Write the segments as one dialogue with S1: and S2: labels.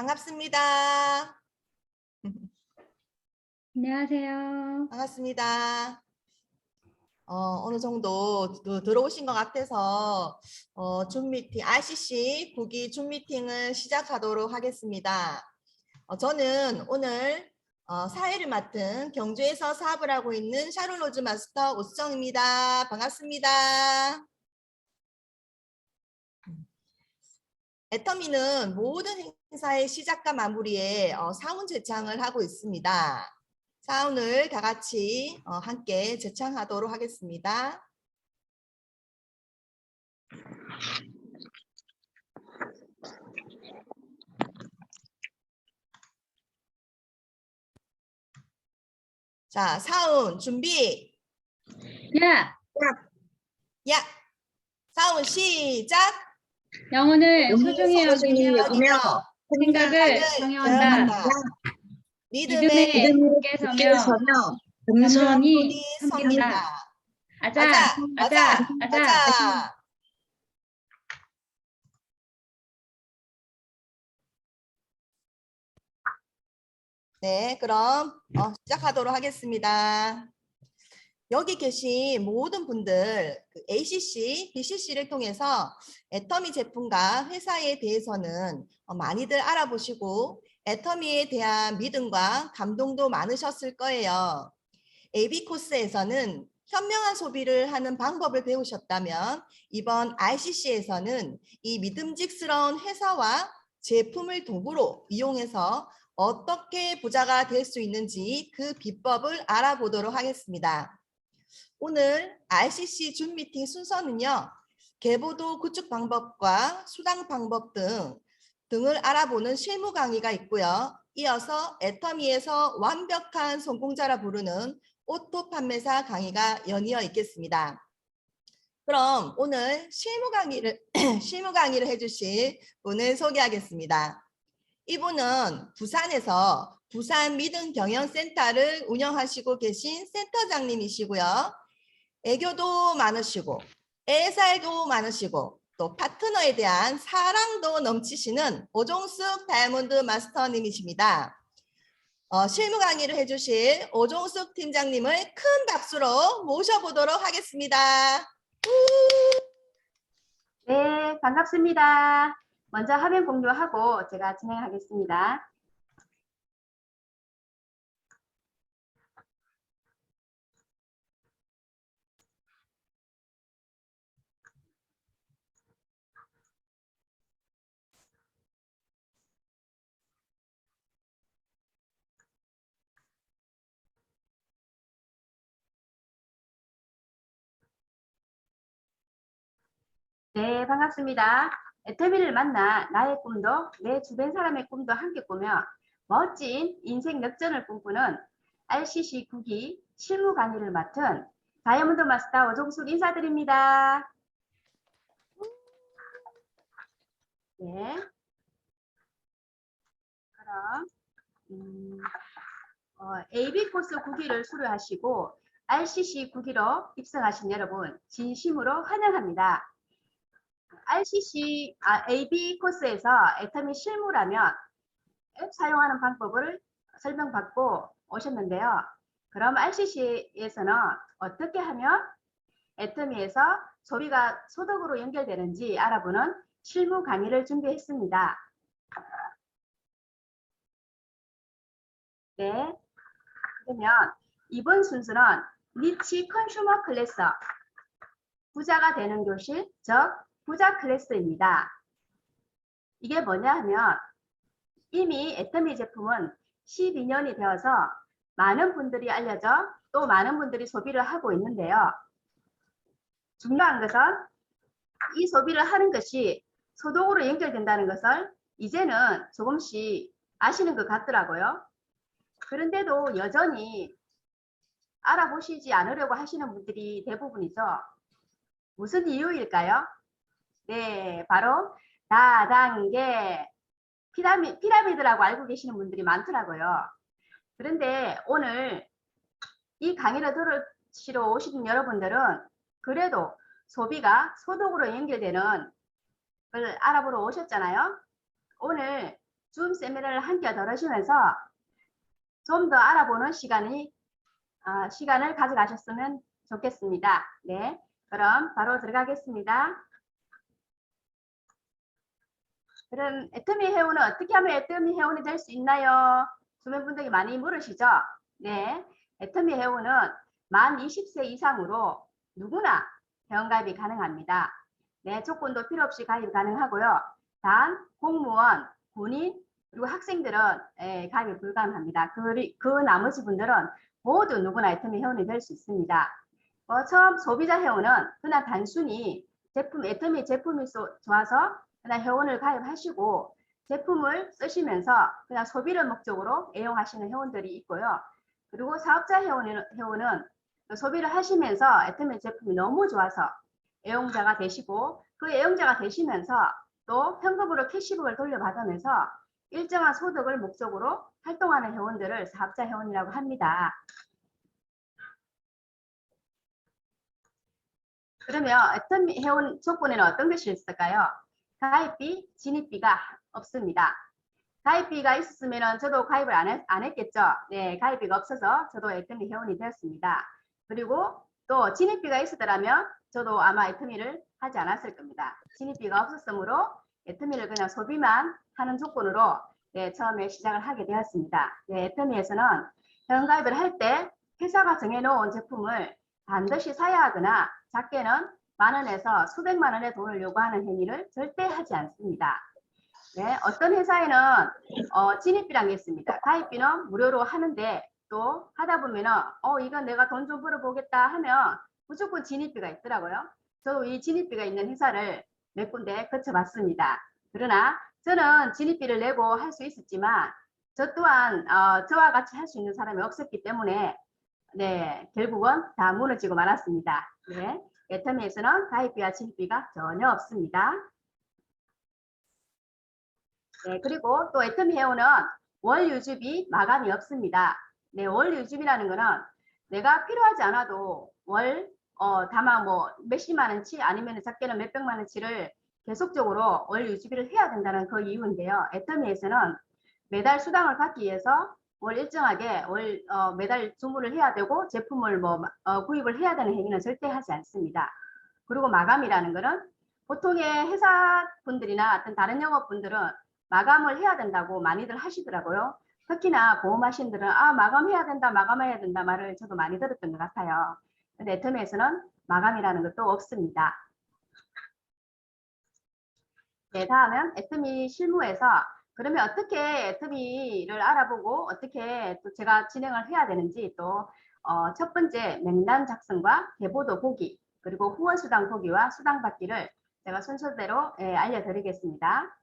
S1: 반갑습니다.
S2: 안녕하세요.
S1: 반갑습니다. 어느 정도 들어오신 것 같아서 줌 미팅, RCC 9기 줌 미팅을 시작하도록 하겠습니다. 저는 오늘 사회를 맡은 경주에서 사업을 하고 있는 샤를로즈 마스터 오수정입니다. 반갑습니다. 애터미는 모든 행사의 시작과 마무리에 사운 제창을 하고 있습니다. 사운을 다 같이 함께 제창하도록 하겠습니다. 자, 사운 준비.
S2: 야!
S1: 야! 사운 시작!
S2: 영혼을 소중히 여기며
S1: 여기며
S2: 생각을 경영한다. 믿음에 굳게 서며 겸손히 섬긴다. 아자! 아자! 아자!
S1: 네, 그럼 시작하도록 하겠습니다. 여기 계신 모든 분들 ACC, BCC를 통해서 애터미 제품과 회사에 대해서는 많이들 알아보시고 애터미에 대한 믿음과 감동도 많으셨을 거예요. AB 코스에서는 현명한 소비를 하는 방법을 배우셨다면 이번 RCC에서는 이 믿음직스러운 회사와 제품을 도구로 이용해서 어떻게 부자가 될 수 있는지 그 비법을 알아보도록 하겠습니다. 오늘 RCC 줌 미팅 순서는요. 계보도 구축 방법과 수당 방법 등을 알아보는 실무 강의가 있고요. 이어서 애터미에서 완벽한 성공자라 부르는 오토 판매사 강의가 연이어 있겠습니다. 그럼 오늘 실무 강의를 해주실 분을 소개하겠습니다. 이분은 부산에서 부산 믿음 경영센터를 운영하시고 계신 센터장님이시고요. 애교도 많으시고 애살도 많으시고 또 파트너에 대한 사랑도 넘치시는 오종숙 다이아몬드 마스터님이십니다. 실무 강의를 해주실 오종숙 팀장님을 큰 박수로 모셔보도록 하겠습니다.
S3: 네, 반갑습니다. 먼저 화면 공유하고 제가 진행하겠습니다. 네, 반갑습니다. 애터미를 만나 나의 꿈도 내 주변 사람의 꿈도 함께 꾸며 멋진 인생 역전을 꿈꾸는 RCC 9기 실무 강의를 맡은 다이아몬드 마스터 오종숙 인사드립니다. 네. 그럼 AB 코스 9기를 수료하시고 RCC 9기로 입성하신 여러분 진심으로 환영합니다. AB 코스에서 애터미 실무라면 앱 사용하는 방법을 설명받고 오셨는데요. 그럼 RCC에서는 어떻게 하면 애터미에서 소비가 소득으로 연결되는지 알아보는 실무 강의를 준비했습니다. 네, 그러면 이번 순서는 니치 컨슈머 클래스, 부자가 되는 교실, 즉 부자 클래스입니다. 이게 뭐냐 하면 이미 애터미 제품은 12년이 되어서 많은 분들이 알려져 또 많은 분들이 소비를 하고 있는데요. 중요한 것은 이 소비를 하는 것이 소득으로 연결된다는 것을 이제는 조금씩 아시는 것 같더라고요. 그런데도 여전히 알아보시지 않으려고 하시는 분들이 대부분이죠. 무슨 이유일까요? 네, 바로 다단계 피라미드라고 알고 계시는 분들이 많더라고요. 그런데 오늘 이 강의를 들으시러 오신 여러분들은 그래도 소비가 소득으로 연결되는 걸 알아보러 오셨잖아요. 오늘 줌 세미나를 함께 들으시면서 좀 더 알아보는 시간을 가져가셨으면 좋겠습니다. 네, 그럼 바로 들어가겠습니다. 그럼 애터미 회원은 어떻게 하면 애터미 회원이 될 수 있나요? 주변 분들이 많이 물으시죠? 네, 애터미 회원은 만 20세 이상으로 누구나 회원가입이 가능합니다. 네, 조건도 필요 없이 가입 가능하고요. 단 공무원, 군인, 그리고 학생들은 가입이 불가능합니다. 그 나머지 분들은 모두 누구나 애터미 회원이 될 수 있습니다. 처음 소비자 회원은 그냥 단순히 애터미 제품이 좋아서 그냥 회원을 가입하시고 제품을 쓰시면서 그냥 소비를 목적으로 애용하시는 회원들이 있고요. 그리고 사업자 회원은 소비를 하시면서 애터미 제품이 너무 좋아서 애용자가 되시고 그 애용자가 되시면서 또 현금으로 캐시백을 돌려받으면서 일정한 소득을 목적으로 활동하는 회원들을 사업자 회원이라고 합니다. 그러면 애터미 회원 조건에는 어떤 것이 있을까요? 가입비, 진입비가 없습니다. 가입비가 있었으면 저도 가입을 안 했겠죠. 네, 가입비가 없어서 저도 애터미 회원이 되었습니다. 그리고 또 진입비가 있었더라면 저도 아마 애터미를 하지 않았을 겁니다. 진입비가 없었으므로 애터미를 그냥 소비만 하는 조건으로 처음에 시작을 하게 되었습니다. 애터미에서는 회원가입을 할 때 회사가 정해놓은 제품을 반드시 사야 하거나 작게는 만 원에서 수백만 원의 돈을 요구하는 행위를 절대 하지 않습니다. 네, 어떤 회사에는 진입비라는 게 있습니다. 가입비는 무료로 하는데 또 하다 보면은 이건 내가 돈 좀 벌어보겠다 하면 무조건 진입비가 있더라고요. 저도 이 진입비가 있는 회사를 몇 군데 거쳐봤습니다. 그러나 저는 진입비를 내고 할 수 있었지만 저 또한 저와 같이 할 수 있는 사람이 없었기 때문에 결국은 다 무너지고 말았습니다. 네, 애터미에서는 가입비와 진입비가 전혀 없습니다. 네, 그리고 또 애터미 회원은 월 유지비 마감이 없습니다. 네, 월 유지비라는 거는 내가 필요하지 않아도 월 다만 뭐 몇십만 원치 아니면 작게는 몇백만 원치를 계속적으로 월 유지비를 해야 된다는 그 이유인데요. 애터미에서는 매달 수당을 받기 위해서 월 일정하게 매달 주문을 해야 되고 제품을 구입을 해야 되는 행위는 절대 하지 않습니다. 그리고 마감이라는 거는 보통의 회사 분들이나 어떤 다른 영업분들은 마감을 해야 된다고 많이들 하시더라고요. 특히나 보험하신 분들은 마감해야 된다 말을 저도 많이 들었던 것 같아요. 근데 애터미에서는 마감이라는 것도 없습니다. 네, 다음은 애터미 실무에서 그러면 어떻게 애터미를 알아보고 어떻게 또 제가 진행을 해야 되는지 또 첫 번째 명단 작성과 계보도 보기 그리고 후원수당 보기와 수당 받기를 제가 순서대로 알려드리겠습니다.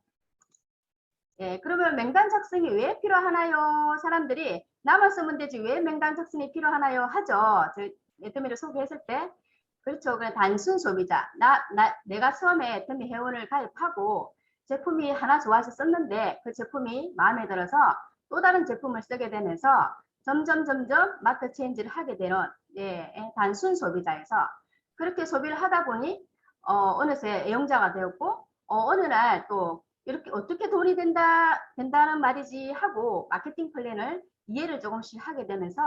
S3: 그러면 명단 작성이 왜 필요하나요? 사람들이 나만 쓰면 되지 왜 명단 작성이 필요하나요? 하죠. 저 애터미를 소개했을 때. 그렇죠. 그냥 단순 소비자. 내가 처음에 애터미 회원을 가입하고 제품이 하나 좋아서 썼는데 그 제품이 마음에 들어서 또 다른 제품을 쓰게 되면서 점점 마트 체인지를 하게 되는 단순 소비자에서 그렇게 소비를 하다 보니 어느새 애용자가 되었고 어느 날 또 이렇게 어떻게 돈이 된다는 말이지 하고 마케팅 플랜을 이해를 조금씩 하게 되면서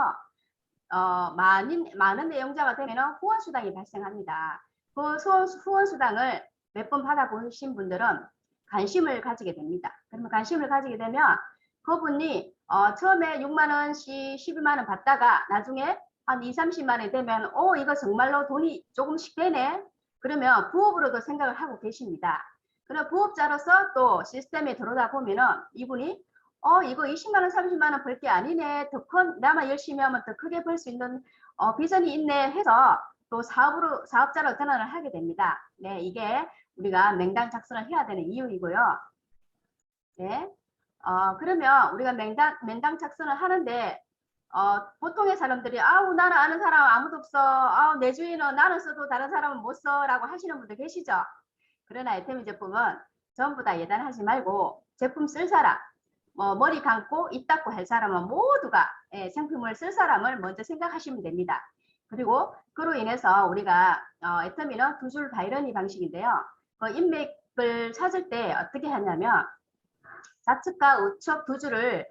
S3: 많은 애용자가 되면 후원수당이 발생합니다. 그 후원수당을 몇 번 받아보신 분들은 관심을 가지게 됩니다. 그러면 관심을 가지게 되면 그분이 처음에 6만 원씩 12만 원 받다가 나중에 한 2, 30만 원이 되면 이거 정말로 돈이 조금씩 되네. 그러면 부업으로도 생각을 하고 계십니다. 그럼 부업자로서 또 시스템에 들어오다 보면은 이분이 이거 20만 원, 30만 원 벌 게 아니네. 나만 열심히 하면 더 크게 벌 수 있는 비전이 있네 해서 또 사업자로 전환을 하게 됩니다. 네, 이게 우리가 명단 작성을 해야 되는 이유이고요. 네, 그러면 우리가 명단 작성을 하는데 보통의 사람들이 나는 아는 사람 아무도 없어. 내 주위는 나는 써도 다른 사람은 못 써라고 하시는 분들 계시죠. 그러나 애터미 제품은 전부 다 예단하지 말고 제품 쓸 사람 머리 감고 입 닫고 할 사람은 모두가 상품을 쓸 사람을 먼저 생각하시면 됩니다. 그리고 그로 인해서 우리가 애터미는 두 줄 바이러니 방식인데요. 그 인맥을 찾을 때 어떻게 하냐면 좌측과 우측 두 줄을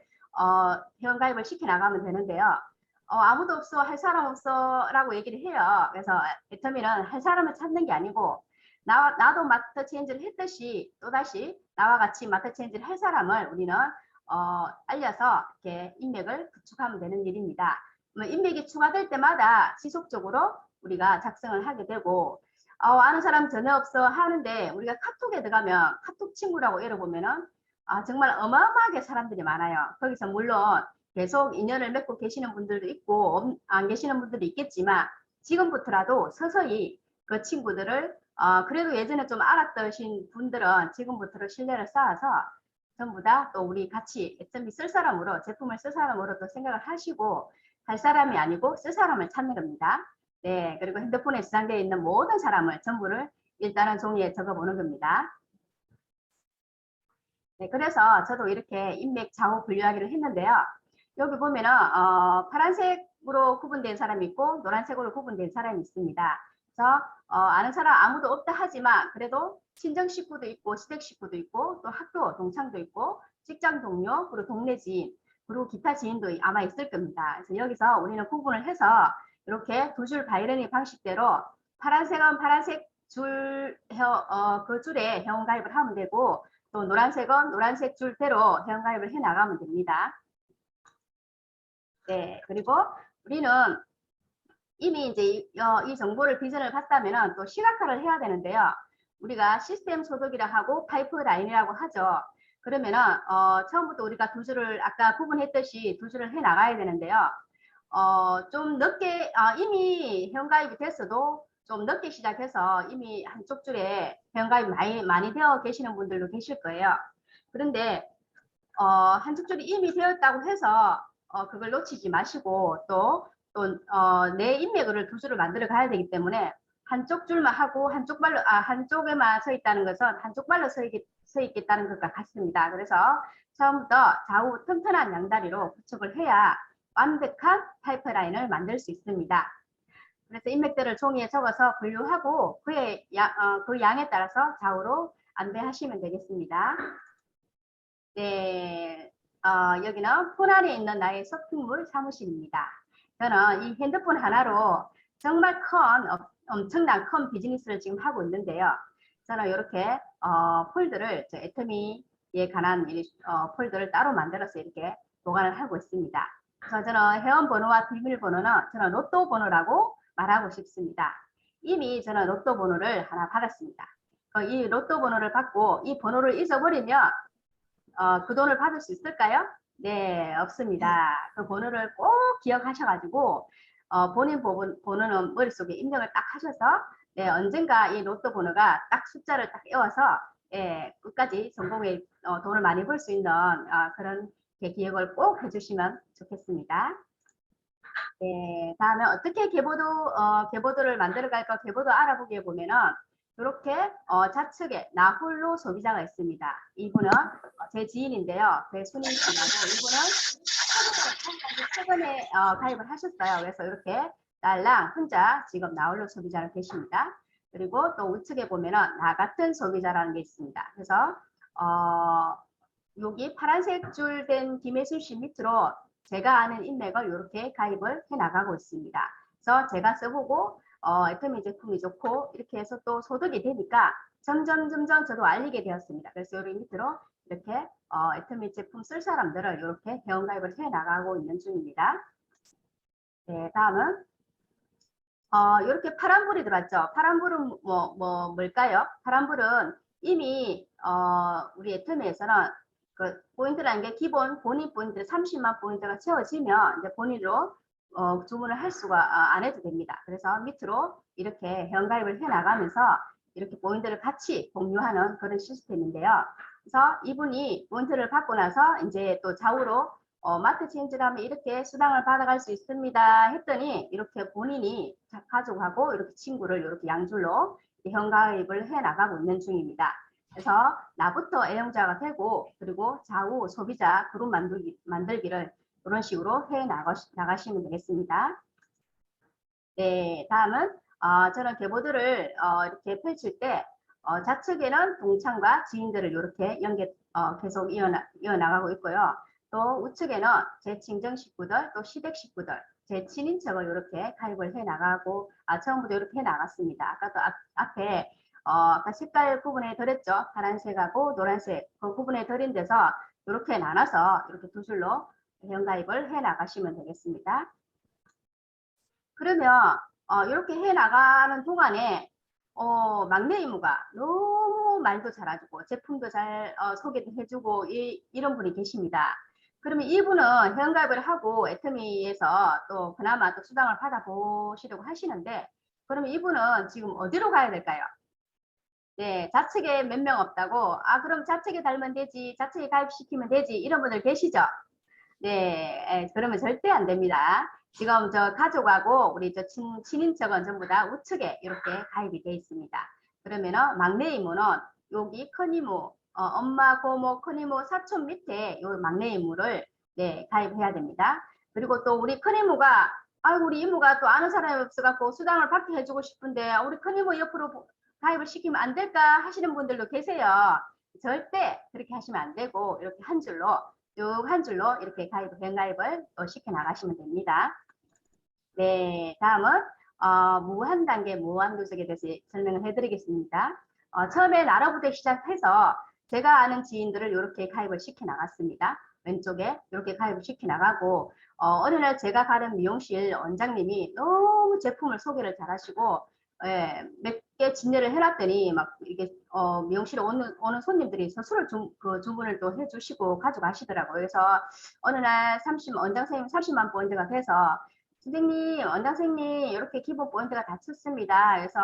S3: 회원가입을 시켜 나가면 되는데요. 아무도 없어, 할 사람 없어 라고 얘기를 해요. 그래서 애터미는 할 사람을 찾는 게 아니고 나도 마스터 체인지를 했듯이 또다시 나와 같이 마스터 체인지를 할 사람을 우리는 알려서 이렇게 인맥을 구축하면 되는 일입니다. 인맥이 추가될 때마다 지속적으로 우리가 작성을 하게 되고 아는 사람 전혀 없어 하는데 우리가 카톡에 들어가면 카톡 친구라고 열어보면은 정말 어마어마하게 사람들이 많아요. 거기서 물론 계속 인연을 맺고 계시는 분들도 있고 안 계시는 분들도 있겠지만 지금부터라도 서서히 그 친구들을 그래도 예전에 좀 알았던 분들은 지금부터 신뢰를 쌓아서 전부 다 또 우리 같이 애터미 쓸 사람으로 제품을 쓸 사람으로 또 생각을 하시고 할 사람이 아니고 쓸 사람을 찾는 겁니다. 네, 그리고 핸드폰에 저장되어 있는 모든 사람을 전부를 일단은 종이에 적어보는 겁니다. 네, 그래서 저도 이렇게 인맥 좌우 분류하기를 했는데요. 여기 보면은 파란색으로 구분된 사람이 있고 노란색으로 구분된 사람이 있습니다. 그래서 아는 사람 아무도 없다 하지만 그래도 친정 식구도 있고 시댁 식구도 있고 또 학교 동창도 있고 직장 동료 그리고 동네 지인 그리고 기타 지인도 아마 있을 겁니다. 그래서 여기서 우리는 구분을 해서 이렇게 두 줄 바이러니 방식대로 파란색은 파란색 그 줄에 회원가입을 하면 되고 또 노란색은 노란색 줄대로 회원가입을 해 나가면 됩니다. 네, 그리고 우리는 이미 이제 이 정보를 비전을 봤다면 또 시각화를 해야 되는데요. 우리가 시스템 소독이라 하고 파이프라인이라고 하죠. 그러면은 처음부터 우리가 두 줄을 아까 구분했듯이 두 줄을 해 나가야 되는데요. 좀 늦게 이미 회원가입이 됐어도 좀 늦게 시작해서 이미 한쪽 줄에 회원가입이 많이 되어 계시는 분들도 계실 거예요. 그런데 한쪽 줄이 이미 되었다고 해서 그걸 놓치지 마시고 또 내 인맥을 두 줄을 만들어 가야 되기 때문에 한쪽 줄만 하고 한쪽에만 서 있다는 것은 한쪽 발로 서 있겠다는 것과 같습니다. 그래서 처음부터 좌우 튼튼한 양다리로 구축을 해야 완벽한 파이프라인을 만들 수 있습니다. 그래서 인맥들을 종이에 적어서 분류하고 그 양에 따라서 좌우로 안배하시면 되겠습니다. 네, 여기는 폰 안에 있는 나의 쇼핑몰 사무실입니다. 저는 이 핸드폰 하나로 정말 엄청난 큰 비즈니스를 지금 하고 있는데요. 저는 이렇게 폴더를 애터미에 관한 폴더를 따로 만들어서 이렇게 보관을 하고 있습니다. 그래서 저는 회원번호와 비밀번호는 저는 로또 번호라고 말하고 싶습니다. 이미 저는 로또 번호를 하나 받았습니다. 이 로또 번호를 받고 이 번호를 잊어버리면 그 돈을 받을 수 있을까요? 네, 없습니다. 그 번호를 꼭 기억하셔가지고 본인 번호는 머릿속에 입력을 딱 하셔서 네, 언젠가 이 로또 번호가 딱 숫자를 딱 외워서 끝까지 성공에 돈을 많이 벌 수 있는 그런 기억을 꼭 해주시면 좋겠습니다. 네, 다음에 어떻게 계보도를 만들어 갈까 계보도 알아보기에 보면은 이렇게 좌측에 나 홀로 소비자가 있습니다. 이분은 제 지인인데요. 배순인 씨라고 이분은 최근에 가입을 하셨어요. 그래서 이렇게 나랑 혼자 지금 나 홀로 소비자로 계십니다. 그리고 또 우측에 보면은 나 같은 소비자라는 게 있습니다. 그래서 여기 파란색 줄 된 김혜순 씨 밑으로 제가 아는 인맥을 이렇게 가입을 해 나가고 있습니다. 그래서 제가 써보고 애터미 제품이 좋고 이렇게 해서 또 소득이 되니까 점점 저도 알리게 되었습니다. 그래서 여기 밑으로 이렇게 애터미 제품 쓸 사람들을 이렇게 회원가입을 해 나가고 있는 중입니다. 네, 다음은 이렇게 파란불이 들어왔죠. 파란불은 뭘까요? 파란불은 이미 우리 애터미에서는 그 포인트라는 게 기본 본인 포인트 30만 포인트가 채워지면 이제 본인으로 주문을 할 수가 안 해도 됩니다. 그래서 밑으로 이렇게 회원가입을 해 나가면서 이렇게 포인트를 같이 공유하는 그런 시스템인데요. 그래서 이분이 포인트를 받고 나서 이제 또 좌우로 마트 체인지를 하면 이렇게 수당을 받아갈 수 있습니다 했더니 이렇게 본인이 가족하고 이렇게 친구를 이렇게 양줄로 회원가입을 해 나가고 있는 중입니다. 그래서 나부터 애용자가 되고 그리고 좌우 소비자 그룹 만들기를 이런 식으로 해 나가시면 되겠습니다. 네, 다음은 저는 계보드를 이렇게 펼칠 때 좌측에는 동창과 지인들을 이렇게 계속 이어나가고 있고요. 또 우측에는 제 친정 식구들, 또 시댁 식구들, 제 친인척을 이렇게 가입을 해 나가고, 처음부터 이렇게 해 나갔습니다. 아까도 앞에 아까 색깔 구분해 드렸죠. 파란색하고 노란색 그 구분해 드린 데서 이렇게 나눠서 이렇게 두 줄로 회원가입을 해 나가시면 되겠습니다. 그러면 이렇게 해 나가는 동안에 막내 이모가 너무 말도 잘해주고 제품도 잘 소개도 해주고 이런 분이 계십니다. 그러면 이분은 회원가입을 하고 애터미에서 또 그나마 또 수당을 받아보시려고 하시는데, 그러면 이분은 지금 어디로 가야 될까요? 네, 좌측에 몇 명 없다고, 그럼 좌측에 달면 되지, 좌측에 가입시키면 되지, 이런 분들 계시죠? 네, 그러면 절대 안 됩니다. 지금 저 가족하고 우리 저 친인척은 전부 다 우측에 이렇게 가입이 되어 있습니다. 그러면은 막내 이모는 여기 큰 이모, 엄마, 고모, 큰 이모, 사촌 밑에 요 막내 이모를 네, 가입해야 됩니다. 그리고 또 우리 큰 이모가 우리 이모가 또 아는 사람이 없어갖고 수당을 받게 해주고 싶은데 우리 큰 이모 옆으로 가입을 시키면 안 될까 하시는 분들도 계세요. 절대 그렇게 하시면 안 되고 이렇게 한 줄로 쭉 한 줄로 이렇게 회원가입을 또 시켜 나가시면 됩니다. 네, 다음은 무한 단계 무한 누적에 대해서 설명을 해드리겠습니다. 처음에 나라부터 시작해서 제가 아는 지인들을 이렇게 가입을 시켜 나갔습니다. 왼쪽에 이렇게 가입을 시켜 나가고 어느 날 제가 가는 미용실 원장님이 너무 제품을 소개를 잘하시고 몇 개 진열을 해놨더니 막 이게 미용실에 오는 손님들이 서술을 주문을 또 해주시고 가져가시더라고요. 그래서 어느 날 원장 선생님 30만 포인트가 돼서 선생님, 원장 선생님 이렇게 기본 포인트가 다 찼습니다. 그래서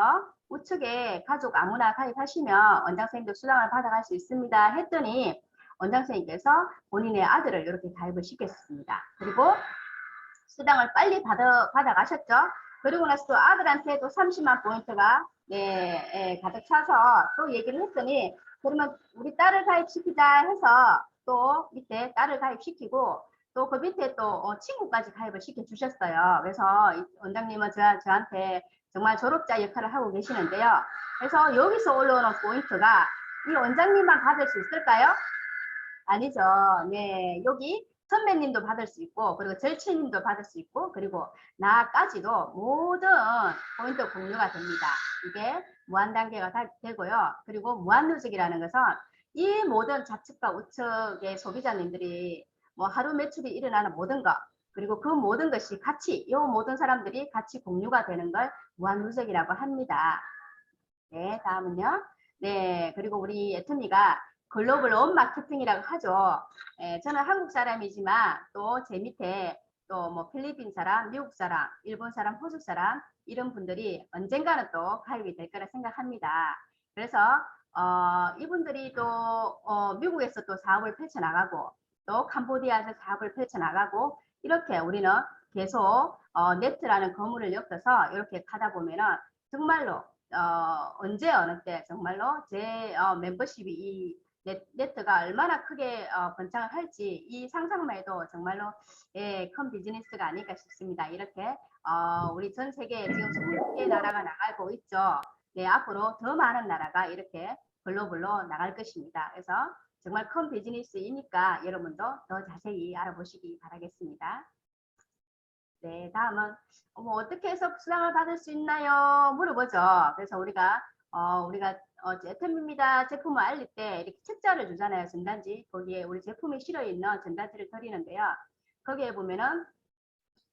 S3: 우측에 가족 아무나 가입하시면 원장 선생님도 수당을 받아갈 수 있습니다. 했더니 원장 선생님께서 본인의 아들을 이렇게 가입을 시켰습니다. 그리고 수당을 빨리 받아가셨죠. 그리고 나서 또 아들한테 또 30만 포인트가 가득 차서 또 얘기를 했더니 그러면 우리 딸을 가입시키자 해서 또 밑에 딸을 가입시키고 또 그 밑에 또 친구까지 가입을 시켜주셨어요. 그래서 원장님은 저한테 정말 졸업자 역할을 하고 계시는데요. 그래서 여기서 올라오는 포인트가 이 원장님만 받을 수 있을까요? 아니죠. 네, 여기 선배님도 받을 수 있고 그리고 절친님도 받을 수 있고 그리고 나까지도 모든 포인트 공유가 됩니다. 이게 무한 단계가 되고요. 그리고 무한 누적이라는 것은 이 모든 좌측과 우측의 소비자님들이 뭐 하루 매출이 일어나는 모든 것 그리고 그 모든 것이 같이 이 모든 사람들이 같이 공유가 되는 걸 무한 누적이라고 합니다. 네, 다음은요. 네, 그리고 우리 애터미가 글로벌 온 마케팅이라고 하죠. 저는 한국 사람이지만 또 제 밑에 또 뭐 필리핀 사람, 미국 사람, 일본 사람, 호주 사람 이런 분들이 언젠가는 또 가입이 될 거라 생각합니다. 그래서 이분들이 또 미국에서 또 사업을 펼쳐나가고 또 캄보디아에서 사업을 펼쳐나가고 이렇게 우리는 계속 네트라는 거물을 엮어서 이렇게 가다 보면은 정말로 언제 어느 때 정말로 제 멤버십이 이 네트가 얼마나 크게 번창을 할지 이 상상만 해도 정말로 큰 비즈니스가 아닐까 싶습니다. 이렇게 우리 전 세계에 지금 26개 나라가 나가고 있죠. 네, 앞으로 더 많은 나라가 이렇게 글로벌로 나갈 것입니다. 그래서 정말 큰 비즈니스이니까 여러분도 더 자세히 알아보시기 바라겠습니다. 네, 다음은 어떻게 해서 수당을 받을 수 있나요? 물어보죠. 그래서 우리가 애터미입니다 제품을 알릴 때 이렇게 책자를 주잖아요. 전단지. 거기에 우리 제품이 실어 있는 전단지를 드리는데요. 거기에 보면은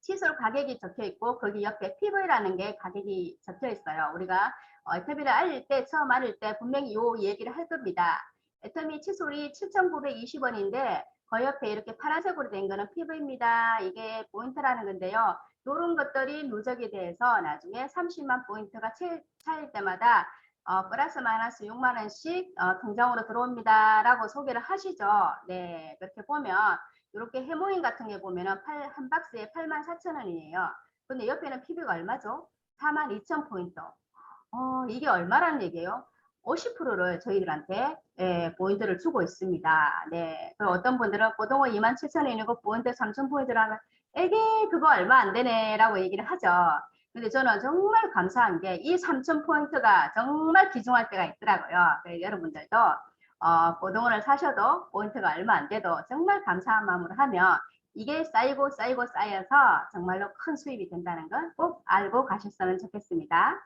S3: 시술 가격이 적혀 있고 거기 옆에 PV라는 게 가격이 적혀 있어요. 우리가 애터미를 알릴 때 처음 알릴 때 분명히 이 얘기를 할 겁니다. 애터미 칫솔이 7,920원인데 그 옆에 이렇게 파란색으로 된 거는 PV입니다. 이게 포인트라는 건데요. 이런 것들이 누적이 돼서 나중에 30만 포인트가 차일 때마다 플러스 마이너스 6만 원씩 통장으로 들어옵니다. 라고 소개를 하시죠. 네, 그렇게 보면 이렇게 해모인 같은 게 보면은 한 박스에 84,000원이에요. 근데 옆에는 PB가 얼마죠? 42,000포인트. 이게 얼마라는 얘기예요? 50%를 저희들한테 포인트를 주고 있습니다. 네. 그리고 어떤 분들은 고등어 27,000원이고 포인트 3,000포인트를 하면 에게 그거 얼마 안 되네 라고 얘기를 하죠. 근데 저는 정말 감사한 게 이 3,000포인트가 정말 귀중할 때가 있더라고요. 그래서 여러분들도 고동원을 사셔도 포인트가 얼마 안 돼도 정말 감사한 마음으로 하면 이게 쌓이고 쌓이고 쌓여서 정말로 큰 수입이 된다는 걸 꼭 알고 가셨으면 좋겠습니다.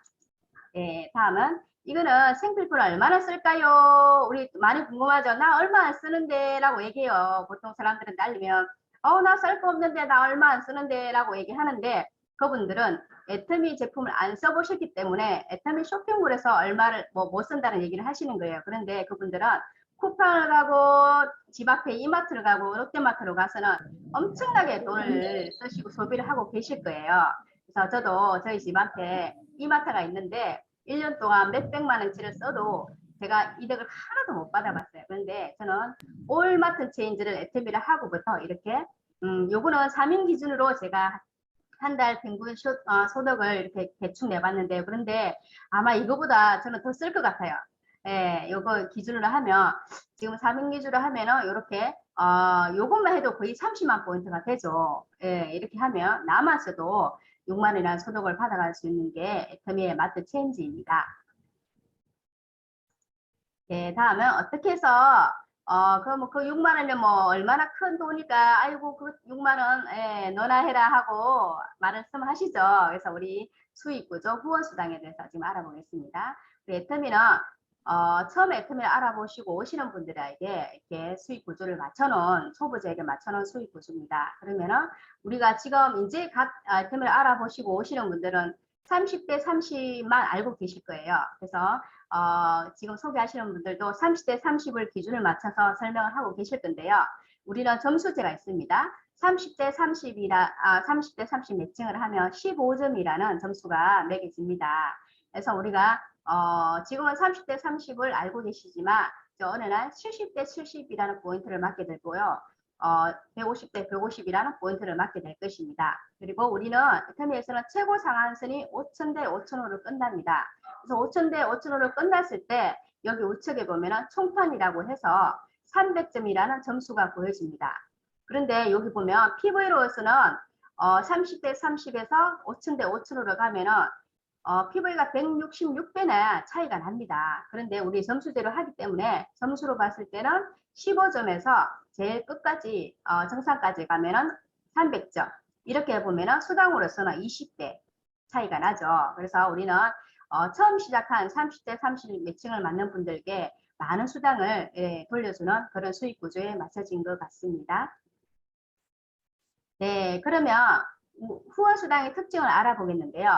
S3: 네, 다음은 이거는 생필품 얼마나 쓸까요? 우리 많이 궁금하죠? 나 얼마 안 쓰는데 라고 얘기해요. 보통 사람들은 날리면 나 쓸 거 없는데 나 얼마 안 쓰는데 라고 얘기하는데 그분들은 애터미 제품을 안 써보셨기 때문에 애터미 쇼핑몰에서 얼마를 못 쓴다는 얘기를 하시는 거예요. 그런데 그분들은 쿠팡을 가고 집 앞에 이마트를 가고 롯데마트로 가서는 엄청나게 돈을 쓰시고 소비를 하고 계실 거예요. 그래서 저도 저희 집 앞에 이마트가 있는데 1년 동안 몇백만 원치를 써도 제가 이득을 하나도 못 받아봤어요. 그런데 저는 올 마트 체인지를 애터미를 하고부터 이렇게 요거는 3인 기준으로 제가 한 달 평균 소득을 이렇게 대충 내봤는데 그런데 아마 이거보다 저는 더 쓸 것 같아요. 예, 요거 기준으로 하면 지금 3인 기준으로 하면은 이렇게 요것만 해도 거의 30만 포인트가 되죠. 예, 이렇게 하면 남아서도 6만 원이라는 소득을 받아갈 수 있는 게 애터미의 마트 체인지입니다. 네, 다음은 어떻게 해서 그 6만 원이면 뭐 얼마나 큰 돈이니까 아이고 그 6만 원 너나 해라 하고 말씀하시죠. 그래서 우리 수익 구조 후원 수당에 대해서 지금 알아보겠습니다. 우리 애터미는 처음에 애터미를 알아보시고 오시는 분들에게 이렇게 수익 구조를 맞춰놓은 초보자에게 맞춰놓은 수익 구조입니다. 그러면은 우리가 지금 이제 애터미를 알아보시고 오시는 분들은 30대 30만 알고 계실 거예요. 그래서 지금 소개하시는 분들도 30대 30을 기준을 맞춰서 설명을 하고 계실 건데요. 우리는 점수제가 있습니다. 30대 30대 30 매칭을 하면 15점이라는 점수가 매겨집니다. 그래서 우리가 지금은 30대 30을 알고 계시지만 어느 날 70대 70이라는 포인트를 맞게 되고요. 150대 150이라는 포인트를 맞게 될 것입니다. 그리고 우리는 애터미에서는 최고 상한선이 5,000대 5,000호로 끝납니다. 그래서 5,000대 5,000호로 끝났을 때 여기 우측에 보면은 총판이라고 해서 300점이라는 점수가 보여집니다. 그런데 여기 보면 PV로서는 30대 30에서 5,000대 5,000호로 가면은 PV가 166배나 차이가 납니다. 그런데 우리 점수제로 하기 때문에 점수로 봤을 때는 15점에서 제일 끝까지 정상까지 가면은 300점. 이렇게 보면은 수당으로서는 20배 차이가 나죠. 그래서 우리는 처음 시작한 30대 30 매칭을 맞는 분들께 많은 수당을 돌려주는 그런 수익 구조에 맞춰진 것 같습니다. 네, 그러면 후원 수당의 특징을 알아보겠는데요.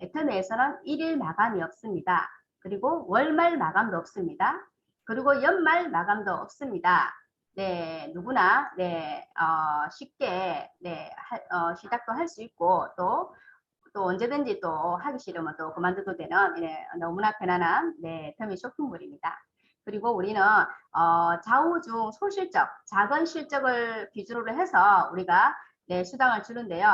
S3: 애터미에서는 1일 마감이 없습니다. 그리고 월말 마감도 없습니다. 그리고 연말 마감도 없습니다. 네, 누구나 쉽게 시작도 할 수 있고 또 언제든지 또 하기 싫으면 또 그만둬도 되는 너무나 편안한 애터미 쇼핑몰입니다. 그리고 우리는 좌우중 소실적, 작은 실적을 기준으로 해서 우리가 수당을 주는데요.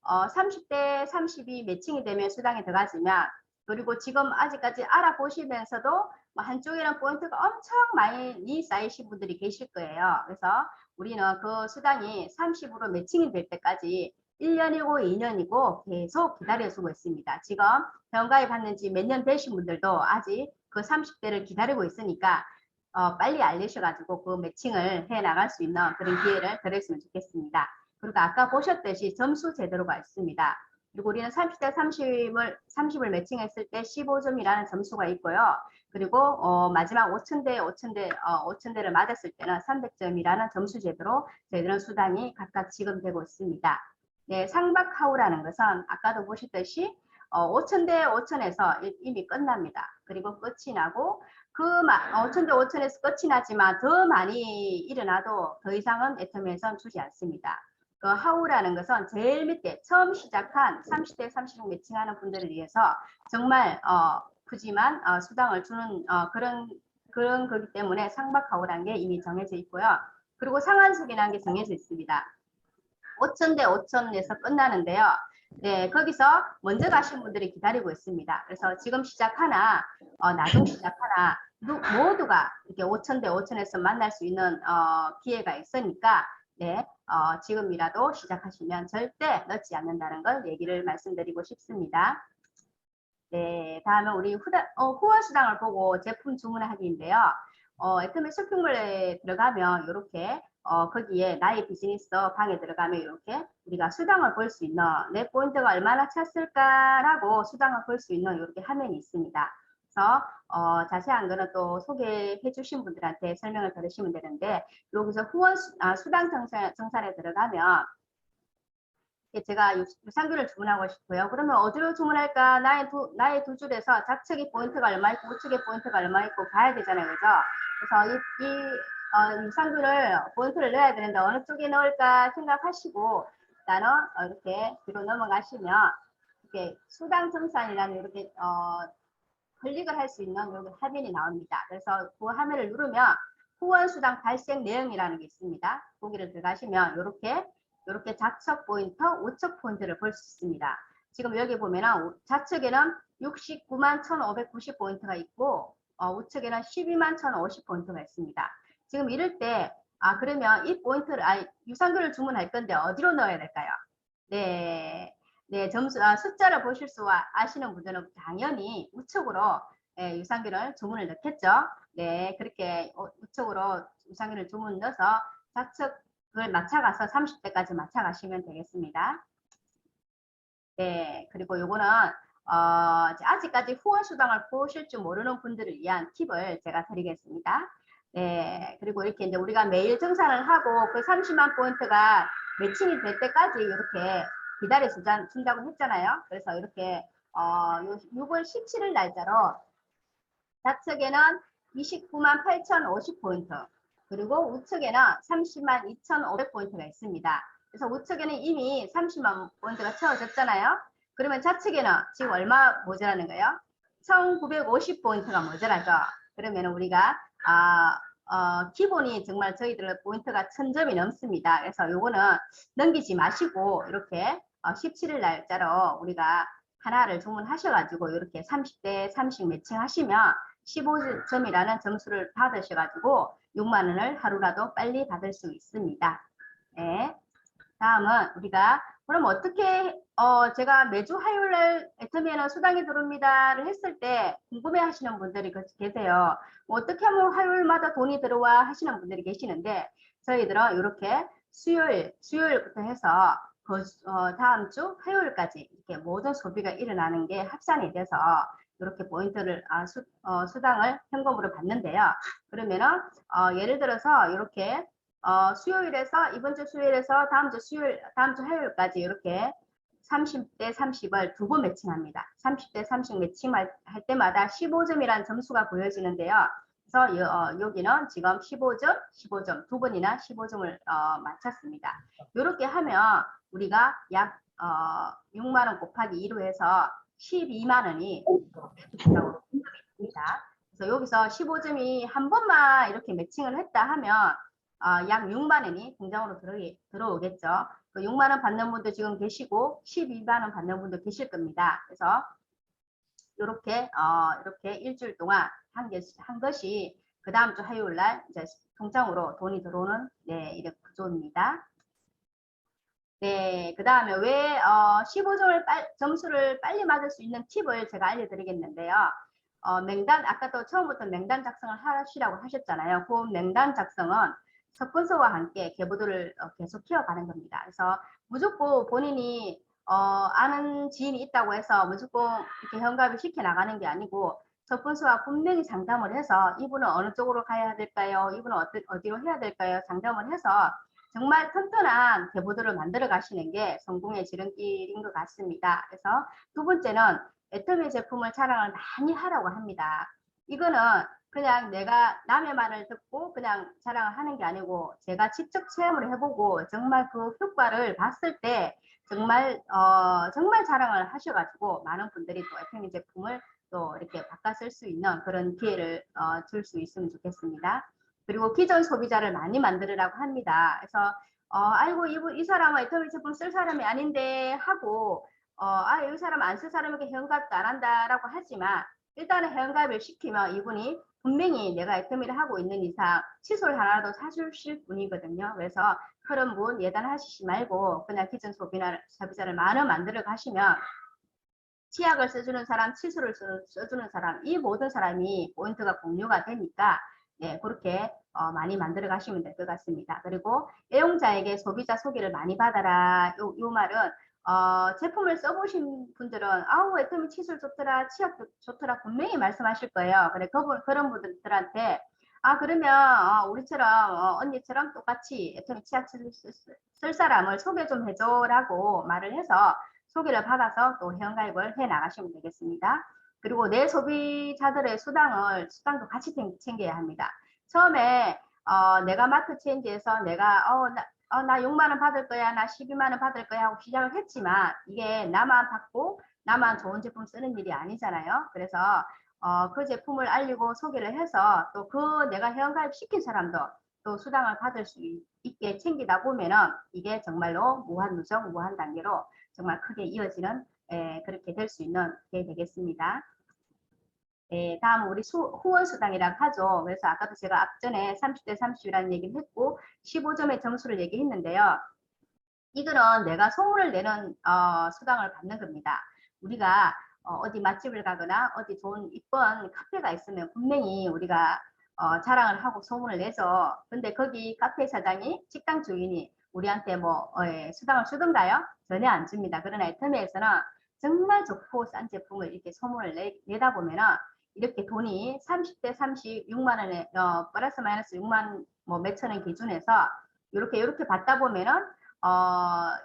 S3: 30대 30이 매칭이 되면 수당이 들어가지만 그리고 지금 아직까지 알아보시면서도 뭐 한쪽에는 포인트가 엄청 많이 쌓이신 분들이 계실 거예요. 그래서 우리는 그 수당이 30으로 매칭이 될 때까지 1년이고 2년이고 계속 기다려주고 있습니다. 지금 병가입 받는 지 몇 년 되신 분들도 아직 그 30대를 기다리고 있으니까 빨리 알리셔가지고 그 매칭을 해 나갈 수 있는 그런 기회를 드렸으면 좋겠습니다. 그리고 아까 보셨듯이 점수 제도가 있습니다. 그리고 우리는 30대 30을 매칭했을 때 15점이라는 점수가 있고요. 그리고 마지막 5,000대를 맞았을 때는 300점이라는 점수 제도로 저희들은 수당이 각각 지급되고 있습니다. 네, 상박하우라는 것은 아까도 보셨듯이 5,000대 5,000에서 이미 끝납니다. 그리고 끝이 나고 5,000대 5,000에서 끝이 나지만 더 많이 일어나도 더 이상은 애터미에서는 주지 않습니다. 그 하우라는 것은 제일 밑에 처음 시작한 30대 30 매칭하는 분들을 위해서 정말 푸짐한 수당을 주는 그런 거기 때문에 상박하우라는 게 이미 정해져 있고요. 그리고 상한석이라는 게 정해져 있습니다. 5,000대 5,000에서 끝나는데요. 네, 거기서 먼저 가신 분들이 기다리고 있습니다. 그래서 지금 시작하나 나중 시작하나 모두가 이렇게 5,000대 5,000에서 만날 수 있는 기회가 있으니까 네, 지금이라도 시작하시면 절대 늦지 않는다는 걸 얘기를 말씀드리고 싶습니다. 네, 다음은 우리 후원 수당을 보고 제품 주문하기인데요. 애터미 쇼핑몰에 들어가면 이렇게 거기에 나의 비즈니스 방에 들어가면 이렇게 우리가 수당을 볼 수 있는 내 포인트가 얼마나 찼을까라고 수당을 볼 수 있는 이렇게 화면이 있습니다. 그래서 자세한 거는 또 소개해 주신 분들한테 설명을 들으시면 되는데 여기서 수당 정산에 들어가면 제가 유산균을 주문하고 싶고요. 그러면 어디로 주문할까? 나의 두 줄에서 좌측에 포인트가 얼마 있고 우측에 포인트가 얼마 있고 봐야 되잖아요. 그죠? 그래서 유산균을 포인트를 넣어야 되는데 어느 쪽에 넣을까 생각하시고 일단은 이렇게 뒤로 넘어가시면 이렇게 수당 정산이라는 이렇게 클릭을 할 수 있는 여기 화면이 나옵니다. 그래서 그 화면을 누르면 후원 수당 발생 내용이라는 게 있습니다. 거기를 들어가시면 이렇게 좌측 포인트, 우측 포인트를 볼 수 있습니다. 지금 여기 보면은 좌측에는 69만 1,590 포인트가 있고 우측에는 12만 1,050 포인트가 있습니다. 지금 이럴 때 그러면 이 포인트를 유산균을 주문할 건데 어디로 넣어야 될까요? 네, 숫자를 보실 수 아시는 분들은 당연히 우측으로 유산균을 주문을 넣겠죠. 네, 그렇게 우측으로 유산균을 주문 넣어서 좌측을 맞춰가서 30대까지 맞춰가시면 되겠습니다. 네, 그리고 요거는 아직까지 후원 수당을 보실 줄 모르는 분들을 위한 팁을 제가 드리겠습니다. 네, 그리고 이렇게 이제 우리가 매일 정산을 하고 그 30만 포인트가 매칭이 될 때까지 이렇게 기다려 준다고 했잖아요. 그래서 이렇게 6월 17일 날짜로 좌측에는 29만 8,050 포인트 그리고 우측에는 30만 2,500 포인트가 있습니다. 그래서 우측에는 이미 30만 포인트가 채워졌잖아요. 그러면 좌측에는 지금 얼마 모자라는 거예요? 1,950 포인트가 모자라죠. 그러면 우리가 기본이 정말 저희들 포인트가 1,000점이 넘습니다. 그래서 요거는 넘기지 마시고 이렇게 17일 날짜로 우리가 하나를 주문하셔가지고 이렇게 30대 30 매칭하시면 15점이라는 점수를 받으셔가지고 6만 원을 하루라도 빨리 받을 수 있습니다. 네. 다음은 우리가 그럼 어떻게 제가 매주 화요일날 애터미에는 수당이 들어옵니다를 했을 때 궁금해 하시는 분들이 계세요. 뭐 어떻게 하면 화요일마다 돈이 들어와 하시는 분들이 계시는데 저희들은 이렇게 수요일부터 해서 다음 주 화요일까지 이렇게 모든 소비가 일어나는 게 합산이 돼서 이렇게 포인트를 수당을 현금으로 받는데요. 그러면은 예를 들어서 이렇게 수요일에서 이번 주 수요일에서 다음 주 화요일까지 이렇게 30대 30을 두 번 매칭합니다. 30대 30 매칭할 때마다 15점이라는 점수가 보여지는데요. 그래서 여기는 지금 15점 두 번이나 15점을 맞췄습니다. 이렇게 하면 우리가 약 6만 원 곱하기 2로 해서 12만 원이 있습니다. 그래서 여기서 15점이 한 번만 이렇게 매칭을 했다 하면 약 6만 원이 통장으로 들어오겠죠. 그 6만 원 받는 분도 지금 계시고 12만 원 받는 분도 계실 겁니다. 그래서 이렇게 일주일 동안 한 것이 그 다음 주 화요일 날 이제 통장으로 돈이 들어오는 이런 구조입니다. 네, 그 다음에 왜 15점을 점수를 빨리 맞을 수 있는 팁을 제가 알려드리겠는데요. 아까도 처음부터 명단 작성을 하시라고 하셨잖아요. 그 명단 작성은 서건서와 함께 계보도를 계속 키워가는 겁니다. 그래서 무조건 본인이 아는 지인이 있다고 해서 무조건 이렇게 현갑을 시켜 나가는 게 아니고 서건서와 분명히 상담을 해서 이분은 어느 쪽으로 가야 될까요? 이분은 어디로 해야 될까요? 상담을 해서 정말 튼튼한 계보도를 만들어 가시는 게 성공의 지름길인 것 같습니다. 그래서 두 번째는 애터미 제품을 자랑을 많이 하라고 합니다. 이거는 그냥 내가 남의 말을 듣고 그냥 자랑을 하는 게 아니고 제가 직접 체험을 해보고 정말 그 효과를 봤을 때 정말 자랑을 하셔가지고 많은 분들이 또 애터미 제품을 또 이렇게 바꿔 쓸 수 있는 그런 기회를 줄 수 있으면 좋겠습니다. 그리고 기존 소비자를 많이 만들으라고 합니다. 그래서 아이고 이 사람은 애터미 제품 쓸 사람이 아닌데 하고 이 사람 안 쓸 사람에게 회원가입도 안 한다라고 하지만 일단은 회원가입을 시키면 이분이 분명히 내가 애터미를 하고 있는 이상 칫솔 하나라도 사주실 분이거든요. 그래서 그런 분 예단하시지 말고 그냥 기존 소비자를 많이 만들어 가시면 치약을 써주는 사람, 칫솔을 써주는 사람 이 모든 사람이 포인트가 공유가 되니까 네, 그렇게 많이 만들어 가시면 될 것 같습니다. 그리고 애용자에게 소비자 소개를 많이 받아라. 요 말은 제품을 써보신 분들은 아우 애터미 칫솔 좋더라, 치약 좋더라 분명히 말씀하실 거예요. 그래 그런 분들한테 그러면 우리처럼 언니처럼 똑같이 애터미 치약 쓸 사람을 소개 좀 해줘라고 말을 해서 소개를 받아서 또 회원가입을 해 나가시면 되겠습니다. 그리고 내 소비자들의 수당도 같이 챙겨야 합니다. 처음에 내가 마트 체인지에서 내가 나 6만 원 받을 거야, 나 12만 원 받을 거야 하고 시작을 했지만 이게 나만 받고 나만 좋은 제품 쓰는 일이 아니잖아요. 그래서 그 제품을 알리고 소개를 해서 또 그 내가 회원가입 시킨 사람도 또 수당을 받을 수 있게 챙기다 보면은 이게 정말로 무한 누적, 무한 단계로 정말 크게 이어지는 그렇게 될 수 있는 게 되겠습니다. 다음 우리 후원수당이라고 하죠. 그래서 아까도 제가 앞전에 30대 30이라는 얘기를 했고 15점의 점수를 얘기했는데요. 이거는 내가 소문을 내는 수당을 받는 겁니다. 우리가 어디 맛집을 가거나 어디 좋은 이쁜 카페가 있으면 분명히 우리가 자랑을 하고 소문을 내죠. 근데 거기 카페 사장이 식당 주인이 우리한테 뭐 수당을 주던가요? 전혀 안 줍니다. 그러나 애터미에서는 정말 좋고 싼 제품을 이렇게 소문을 내다 보면은 이렇게 돈이 30대 30 6만 원에 플러스 마이너스 6만 뭐 몇천 원 기준에서 이렇게 받다 보면은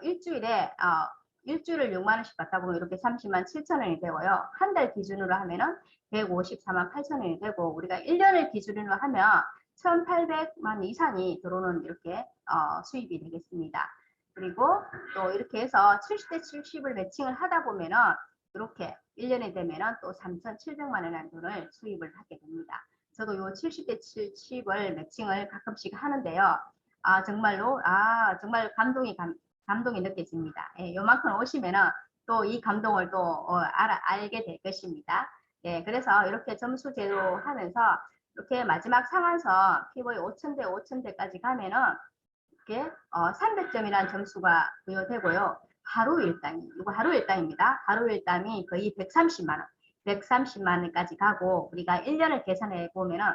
S3: 일주일을 6만 원씩 받다 보면 이렇게 30만 7천 원이 되고요. 한 달 기준으로 하면은 154만 8천 원이 되고 우리가 1년을 기준으로 하면 1,800만 이상이 들어오는 이렇게 수입이 되겠습니다. 그리고 또 이렇게 해서 70대 70을 매칭을 하다 보면은 이렇게 1년이 되면은 또 3,700만 원이라는 돈을 수입을 하게 됩니다. 저도 요 70대 70을 매칭을 가끔씩 하는데요. 정말로 정말 감동이 느껴집니다. 요만큼 오시면은 또 이 감동을 또 알게 될 것입니다. 그래서 이렇게 점수 제로 하면서 이렇게 마지막 상한선 PV 5,000대 5,000대까지 가면은 이렇게 300점이라는 점수가 부여되고요. 하루 일당이 이거 하루 일당입니다. 하루 일당이 거의 130만 원까지 가고 우리가 1년을 계산해 보면은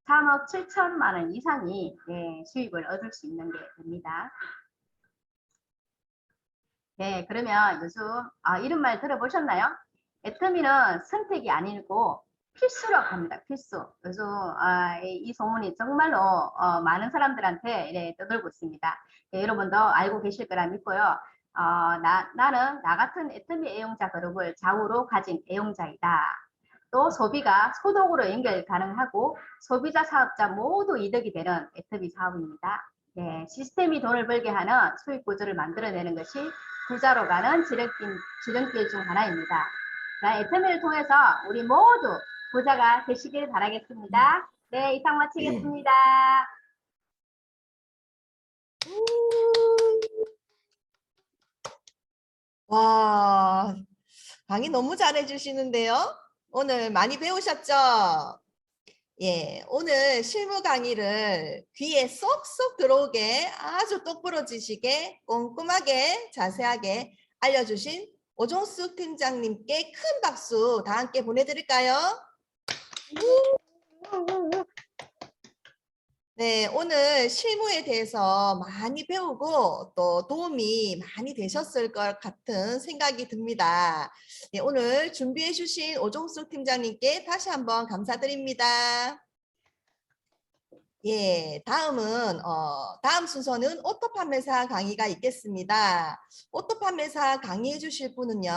S3: 3억 7천만 원 이상이 수입을 얻을 수 있는 게 됩니다. 네, 그러면 요즘 이런 말 들어보셨나요? 애터미는 선택이 아니고 필수라고 합니다. 필수. 요즘 이 소문이 정말로 많은 사람들한테 떠돌고 있습니다. 여러분도 알고 계실 거라 믿고요. 나는 나 같은 애터미 애용자 그룹을 좌우로 가진 애용자이다. 또 소비가 소득으로 연결 가능하고 소비자 사업자 모두 이득이 되는 애터미 사업입니다. 시스템이 돈을 벌게 하는 수익 구조를 만들어내는 것이 부자로 가는 지름길 중 하나입니다. 애터미를 통해서 우리 모두 부자가 되시길 바라겠습니다. 네, 이상 마치겠습니다.
S1: 와, 강의 너무 잘해주시는데요. 오늘 많이 배우셨죠? 오늘 실무 강의를 귀에 쏙쏙 들어오게 아주 똑부러지시게 꼼꼼하게 자세하게 알려주신 오종숙 팀장님께 큰 박수 다 함께 보내드릴까요? 네, 오늘 실무에 대해서 많이 배우고 또 도움이 많이 되셨을 것 같은 생각이 듭니다. 오늘 준비해 주신 오종숙 팀장님께 다시 한번 감사드립니다. 다음 순서는 오토 판매사 강의가 있겠습니다. 오토 판매사 강의해 주실 분은요,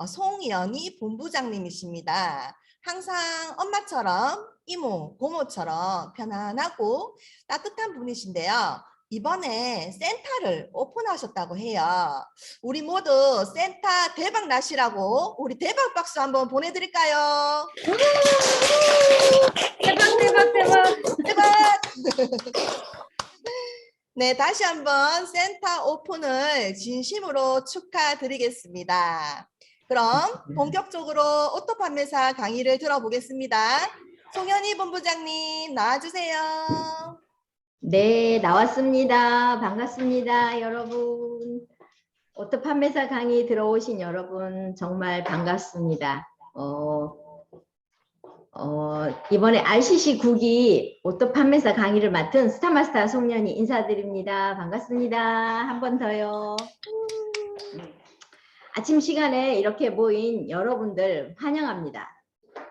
S1: 송연희 본부장님이십니다. 항상 엄마처럼 이모, 고모처럼 편안하고 따뜻한 분이신데요. 이번에 센터를 오픈하셨다고 해요. 우리 모두 센터 대박 나시라고 우리 대박 박수 한번 보내드릴까요? 대박! 네, 다시 한번 센터 오픈을 진심으로 축하드리겠습니다. 그럼 본격적으로 오토 판매사 강의를 들어보겠습니다. 송현희 본부장님 나와주세요.
S4: 네, 나왔습니다. 반갑습니다, 여러분. 오토 판매사 강의 들어오신 여러분 정말 반갑습니다. 이번에 RCC 9기 오토 판매사 강의를 맡은 스타마스터 송년희 인사드립니다. 반갑습니다. 한 번 더요. 아침 시간에 이렇게 모인 여러분들 환영합니다.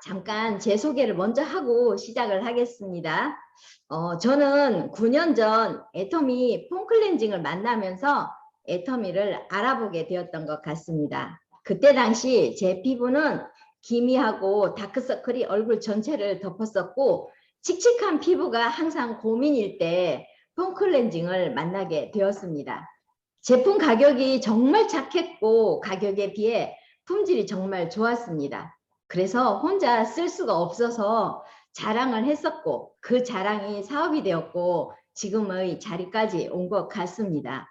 S4: 잠깐 제 소개를 먼저 하고 시작을 하겠습니다. 저는 9년 전 애터미 폼클렌징을 만나면서 애터미를 알아보게 되었던 것 같습니다. 그때 당시 제 피부는 기미하고 다크서클이 얼굴 전체를 덮었었고 칙칙한 피부가 항상 고민일 때 폼클렌징을 만나게 되었습니다. 제품 가격이 정말 착했고 가격에 비해 품질이 정말 좋았습니다. 그래서 혼자 쓸 수가 없어서 자랑을 했었고 그 자랑이 사업이 되었고 지금의 자리까지 온 것 같습니다.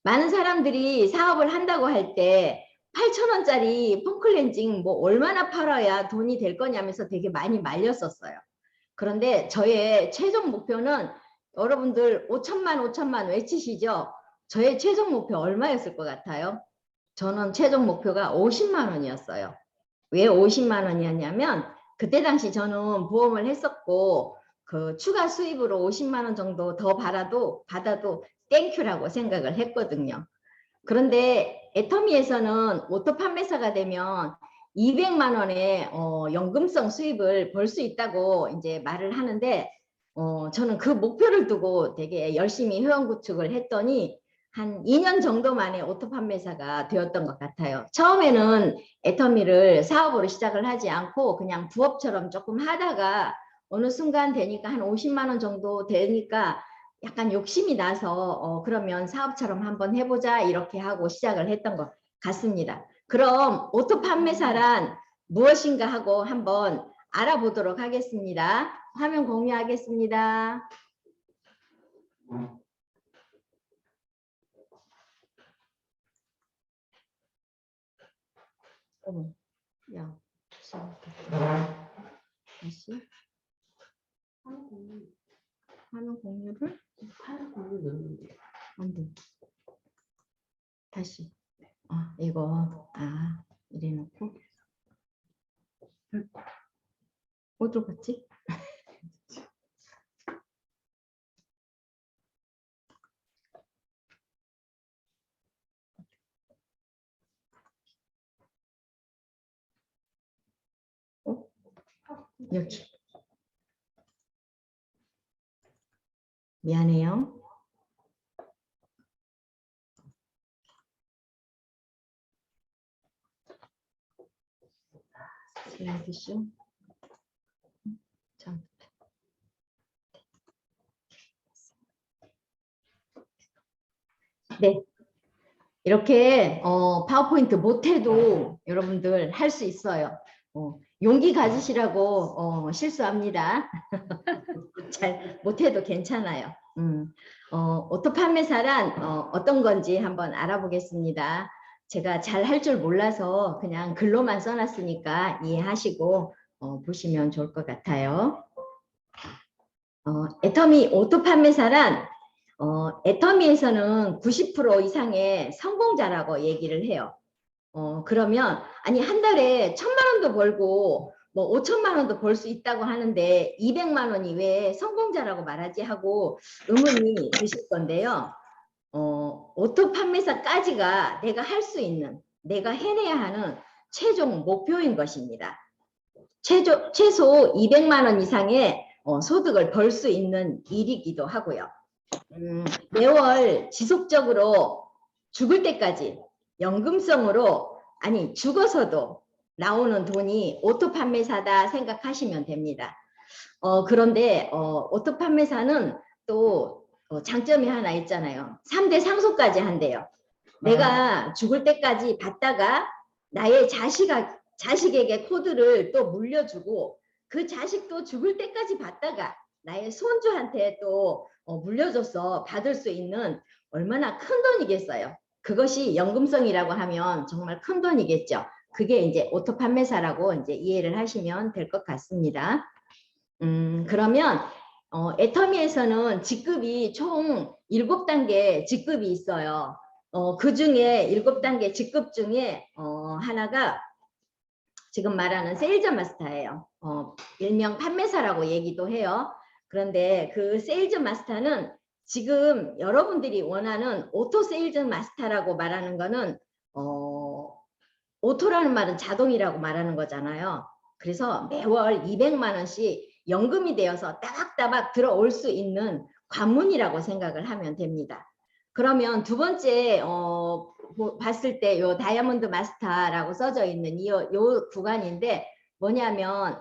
S4: 많은 사람들이 사업을 한다고 할 때 8,000원짜리 폼클렌징 뭐 얼마나 팔아야 돈이 될 거냐면서 되게 많이 말렸었어요. 그런데 저의 최종 목표는 여러분들 5천만 외치시죠? 저의 최종 목표 얼마였을 것 같아요? 저는 최종 목표가 50만 원이었어요. 왜 50만 원이었냐면 그때 당시 저는 보험을 했었고 그 추가 수입으로 50만 원 정도 더 받아도 땡큐라고 생각을 했거든요. 그런데 애터미에서는 오토 판매사가 되면 200만 원의 연금성 수입을 벌 수 있다고 이제 말을 하는데 저는 그 목표를 두고 되게 열심히 회원 구축을 했더니 한 2년 정도 만에 오토 판매사가 되었던 것 같아요. 처음에는 애터미를 사업으로 시작을 하지 않고 그냥 부업처럼 조금 하다가 어느 순간 되니까 한 50만 원 정도 되니까 약간 욕심이 나서 그러면 사업처럼 한번 해보자 이렇게 하고 시작을 했던 것 같습니다. 그럼 오토 판매사란 무엇인가 하고 한번 알아보도록 하겠습니다. 화면 공유하겠습니다. 야, 다시 화면 공유를 안 돼. 다시. 이거 이래 놓고 어디로 갔지? 여기. 미안해요. 슬라이드쇼. 자. 네. 이렇게 파워포인트 못해도 여러분들 할 수 있어요. 용기 가지시라고 실수합니다. 잘 못해도 괜찮아요. 오토 판매사란 어떤 건지 한번 알아보겠습니다. 제가 잘 할 줄 몰라서 그냥 글로만 써놨으니까 이해하시고 보시면 좋을 것 같아요. 애터미 오토 판매사란 애터미에서는 90% 이상의 성공자라고 얘기를 해요. 그러면 아니 한 달에 1,000만 원도 벌고 뭐 5천만 원도 벌 수 있다고 하는데 200만 원이 왜 성공자라고 말하지 하고 의문이 드실 건데요. 오토 판매사까지가 내가 할 수 있는, 내가 해내야 하는 최종 목표인 것입니다. 최소 200만 원 이상의 소득을 벌 수 있는 일이기도 하고요. 매월 지속적으로 죽을 때까지 연금성으로 아니 죽어서도 나오는 돈이 오토 판매사다 생각하시면 됩니다. 그런데 오토 판매사는 또 장점이 하나 있잖아요. 3대 상속까지 한대요. 내가 죽을 때까지 받다가 나의 자식에게 코드를 또 물려주고 그 자식도 죽을 때까지 받다가 나의 손주한테 또 물려줘서 받을 수 있는 얼마나 큰 돈이겠어요. 그것이 연금성이라고 하면 정말 큰 돈이겠죠. 그게 이제 오토 판매사라고 이제 이해를 하시면 될 것 같습니다. 그러면 애터미에서는 직급이 총 7단계 직급이 있어요. 그 중에 7단계 직급 중에 하나가 지금 말하는 세일즈 마스터예요. 일명 판매사라고 얘기도 해요. 그런데 그 세일즈 마스터는 지금 여러분들이 원하는 오토 세일즈 마스터라고 말하는 거는 오토라는 말은 자동이라고 말하는 거잖아요. 그래서 매월 200만 원씩 연금이 되어서 따박따박 들어올 수 있는 관문이라고 생각을 하면 됩니다. 그러면 두 번째 봤을 때 요 다이아몬드 마스터라고 써져 있는 요 구간인데 뭐냐면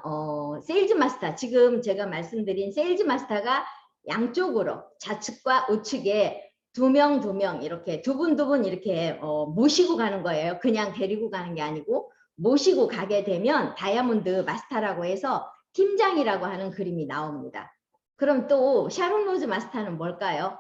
S4: 세일즈 마스터, 지금 제가 말씀드린 세일즈 마스터가 양쪽으로 좌측과 우측에 두 명 이렇게 두 분 이렇게 모시고 가는 거예요. 그냥 데리고 가는 게 아니고 모시고 가게 되면 다이아몬드 마스터라고 해서 팀장이라고 하는 그림이 나옵니다. 그럼 또 샤론 로즈 마스터는 뭘까요?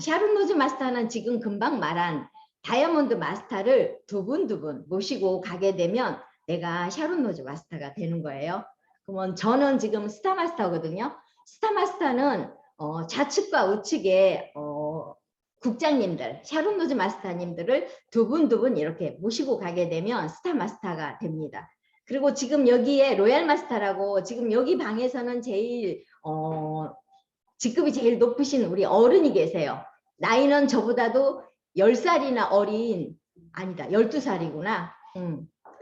S4: 샤론 로즈 마스터는 지금 금방 말한 다이아몬드 마스터를 두 분 모시고 가게 되면 내가 샤론 로즈 마스터가 되는 거예요. 그러면 저는 지금 스타 마스터거든요. 스타 마스터는 좌측과 우측에 국장님들, 샤론 로즈 마스터님들을 두 분 이렇게 모시고 가게 되면 스타 마스터가 됩니다. 그리고 지금 여기에 로얄 마스터라고 지금 여기 방에서는 제일 직급이 제일 높으신 우리 어른이 계세요. 나이는 저보다도 10살이나 어린, 아니다, 12살이구나.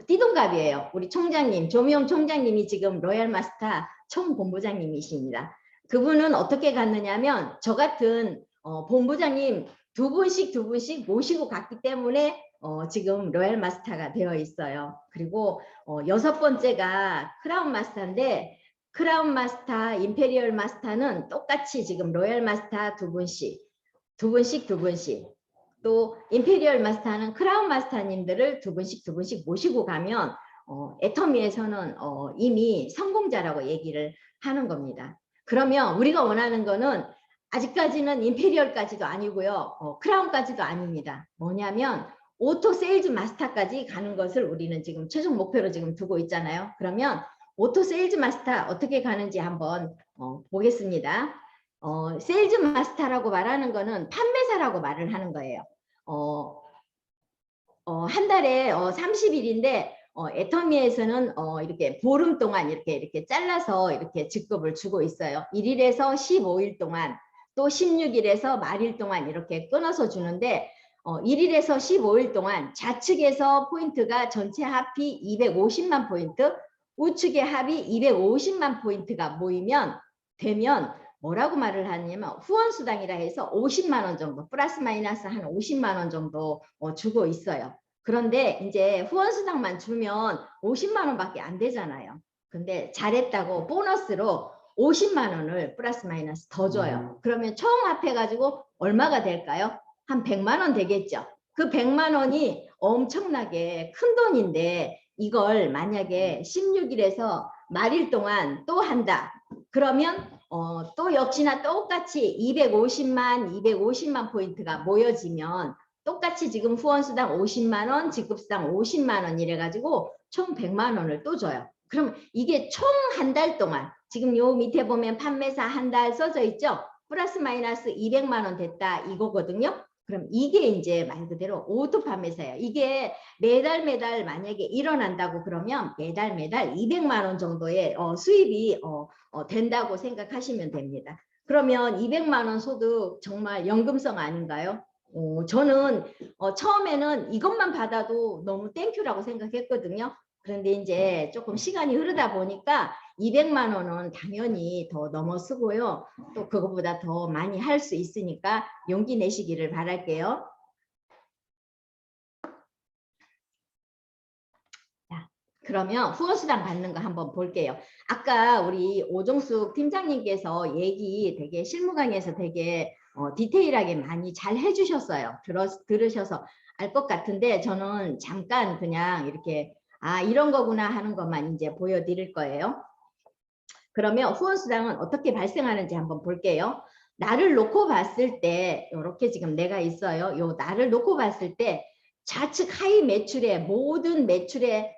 S4: 띠동갑이에요. 우리 총장님, 조미영 총장님이 지금 로얄 마스터 총본부장님이십니다. 그분은 어떻게 갔느냐면 저 같은 본부장님 두 분씩 모시고 갔기 때문에 지금 로얄 마스터가 되어 있어요. 그리고 6번째가 크라운 마스터인데 크라운 마스터, 임페리얼 마스터는 똑같이 지금 로얄 마스터 두 분씩 또 임페리얼 마스터는 크라운 마스터님들을 두 분씩 모시고 가면 애터미에서는 이미 성공자라고 얘기를 하는 겁니다. 그러면 우리가 원하는 거는 아직까지는 임페리얼까지도 아니고요. 크라운까지도 아닙니다. 뭐냐면 오토 세일즈 마스터까지 가는 것을 우리는 지금 최종 목표로 지금 두고 있잖아요. 그러면 오토 세일즈 마스터 어떻게 가는지 한번 보겠습니다. 세일즈 마스터라고 말하는 거는 판매사라고 말을 하는 거예요. 한 달에 30일인데 애터미에서는 이렇게 보름 동안 이렇게 잘라서 이렇게 직급을 주고 있어요. 1일에서 15일 동안 또 16일에서 말일 동안 이렇게 끊어서 주는데 1일에서 15일 동안 좌측에서 포인트가 전체 합이 250만 포인트, 우측의 합이 250만 포인트가 되면 뭐라고 말을 하냐면 후원수당이라 해서 50만 원 정도 플러스 마이너스 한 50만 원 정도 주고 있어요. 그런데 이제 후원수당만 주면 50만 원밖에 안 되잖아요. 근데 잘했다고 보너스로 50만 원을 플러스 마이너스 더 줘요. 그러면 총 합해가지고 얼마가 될까요? 한 100만 원 되겠죠. 그 100만 원이 엄청나게 큰 돈인데 이걸 만약에 16일에서 말일 동안 또 한다. 그러면 또 역시나 똑같이 250만 포인트가 모여지면 똑같이 지금 후원수당 50만 원, 직급수당 50만 원 이래가지고 총 100만 원을 또 줘요. 그럼 이게 총 한 달 동안 지금 요 밑에 보면 판매사 한 달 써져 있죠? 플러스 마이너스 200만 원 됐다 이거거든요. 그럼 이게 이제 말 그대로 오토 판매사예요. 이게 매달 만약에 일어난다고 그러면 매달 200만 원 정도의 수입이 된다고 생각하시면 됩니다. 그러면 200만 원 소득 정말 연금성 아닌가요? 저는 처음에는 이것만 받아도 너무 땡큐라고 생각했거든요. 그런데 이제 조금 시간이 흐르다 보니까 200만 원은 당연히 더 넘어서고요. 또 그것보다 더 많이 할 수 있으니까 용기 내시기를 바랄게요. 자, 그러면 후원수당 받는 거 한번 볼게요. 아까 우리 오종숙 팀장님께서 얘기 되게 실무강의에서 되게 디테일하게 많이 잘 해주셨어요. 들으셔서 알 것 같은데 저는 잠깐 그냥 이렇게 이런 거구나 하는 것만 이제 보여드릴 거예요. 그러면 후원수당은 어떻게 발생하는지 한번 볼게요. 나를 놓고 봤을 때 이렇게 지금 내가 있어요. 요 나를 놓고 봤을 때 좌측 하위 매출의 모든 매출의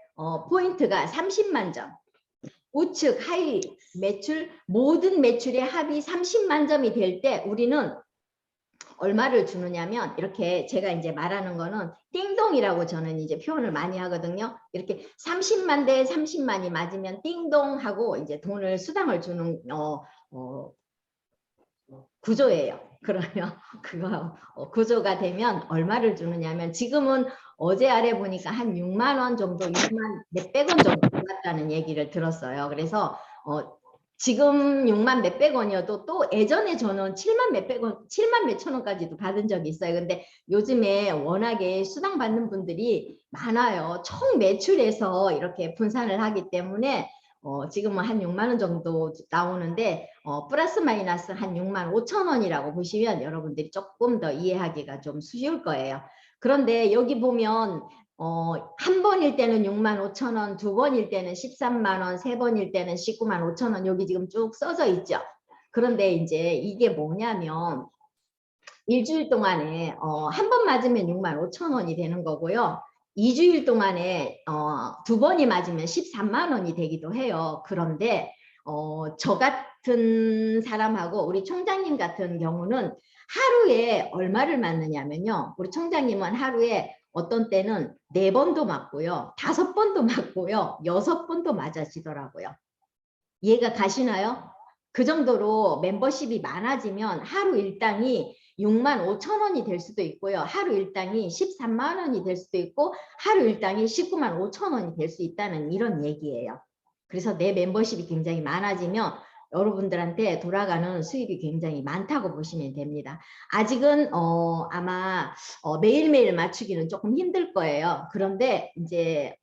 S4: 포인트가 30만 점, 우측 하위 매출 모든 매출의 합이 30만 점이 될 때 우리는 얼마를 주느냐면 이렇게 제가 이제 말하는 거는 띵동이라고 저는 이제 표현을 많이 하거든요. 이렇게 30만 대 30만이 맞으면 띵동 하고 이제 돈을 수당을 주는 구조예요. 그러면 그거 구조가 되면 얼마를 주느냐면 지금은 어제 아래 보니까 한 6만 원 정도, 6만 몇백 원 정도 받았다는 얘기를 들었어요. 그래서 지금 6만 몇백 원이어도 또 예전에 저는 7만 몇백 원, 7만 몇천 원까지도 받은 적이 있어요. 근데 요즘에 워낙에 수당 받는 분들이 많아요. 총 매출에서 이렇게 분산을 하기 때문에 지금은 한 6만 원 정도 나오는데 플러스 마이너스 한 6만 5천 원이라고 보시면 여러분들이 조금 더 이해하기가 좀 쉬울 거예요. 그런데 여기 보면 한 번일 때는 6만 5천 원, 두 번일 때는 13만 원, 세 번일 때는 19만 5천 원 여기 지금 쭉 써져 있죠. 그런데 이제 이게 뭐냐면 일주일 동안에 한 번 맞으면 6만 5천 원이 되는 거고요. 2주일 동안에 두 번이 맞으면 13만 원이 되기도 해요. 그런데 저 같은 사람하고 우리 총장님 같은 경우는 하루에 얼마를 맞느냐면요. 우리 총장님은 하루에 어떤 때는 4번도 맞고요. 5번도 맞고요. 6번도 맞아지더라고요. 이해가 가시나요? 그 정도로 멤버십이 많아지면 하루 일당이 6만 5천 원이 될 수도 있고요. 하루 일당이 13만 원이 될 수도 있고 하루 일당이 19만 5천 원이 될 수 있다는 이런 얘기예요. 그래서 내 멤버십이 굉장히 많아지면 여러분들한테 돌아가는 수입이 굉장히 많다고 보시면 됩니다. 아직은 아마 매일매일 맞추기는 조금 힘들 거예요. 그런데 이제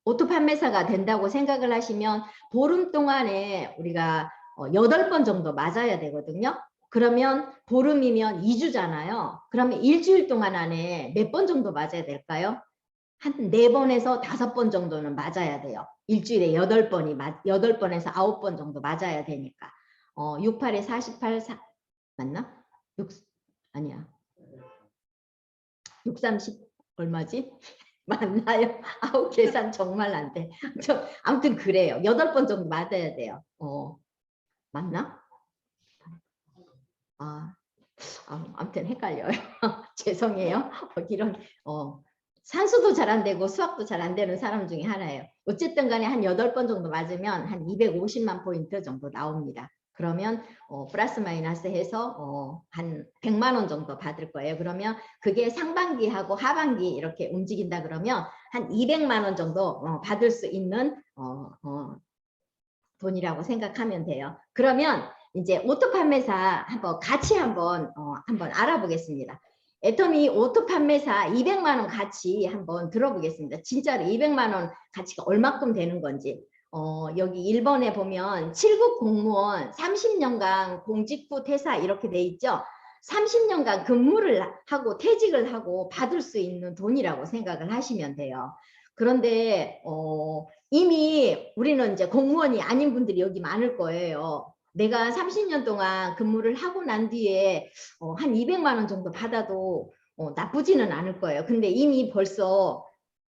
S4: 오토 판매사가 된다고 생각을 하시면 보름 동안에 우리가 8번 정도 맞아야 되거든요. 그러면 보름이면 2주잖아요. 그러면 일주일 동안 안에 몇 번 정도 맞아야 될까요? 한 4번에서 5번 정도는 맞아야 돼요. 일주일에 8번에서 9번 정도 맞아야 되니까. 68에 48, 맞나? 아니야. 630 얼마지? 맞나요? 아우 계산 정말 안 돼. 아무튼 그래요. 8번 정도 맞아야 돼요. 맞나? 아무튼 헷갈려요. 죄송해요. 이런 산수도 잘 안 되고 수학도 잘 안 되는 사람 중에 하나예요. 어쨌든 간에 한 8번 정도 맞으면 한 250만 포인트 정도 나옵니다. 그러면 플러스 마이너스 해서 한 100만 원 정도 받을 거예요. 그러면 그게 상반기하고 하반기 이렇게 움직인다 그러면 한 200만 원 정도 받을 수 있는 돈이라고 생각하면 돼요. 그러면 이제 오토 판매사 같이 한번 알아보겠습니다. 애터미 오토 판매사 200만 원 가치 한번 들어보겠습니다. 진짜로 200만 원 가치가 얼마큼 되는 건지. 여기 1번에 보면 7급 공무원 30년간 공직부 퇴사 이렇게 돼 있죠. 30년간 근무를 하고 퇴직을 하고 받을 수 있는 돈이라고 생각을 하시면 돼요. 그런데 이미 우리는 이제 공무원이 아닌 분들이 여기 많을 거예요. 내가 30년 동안 근무를 하고 난 뒤에 한 200만 원 정도 받아도 나쁘지는 않을 거예요. 근데 이미 벌써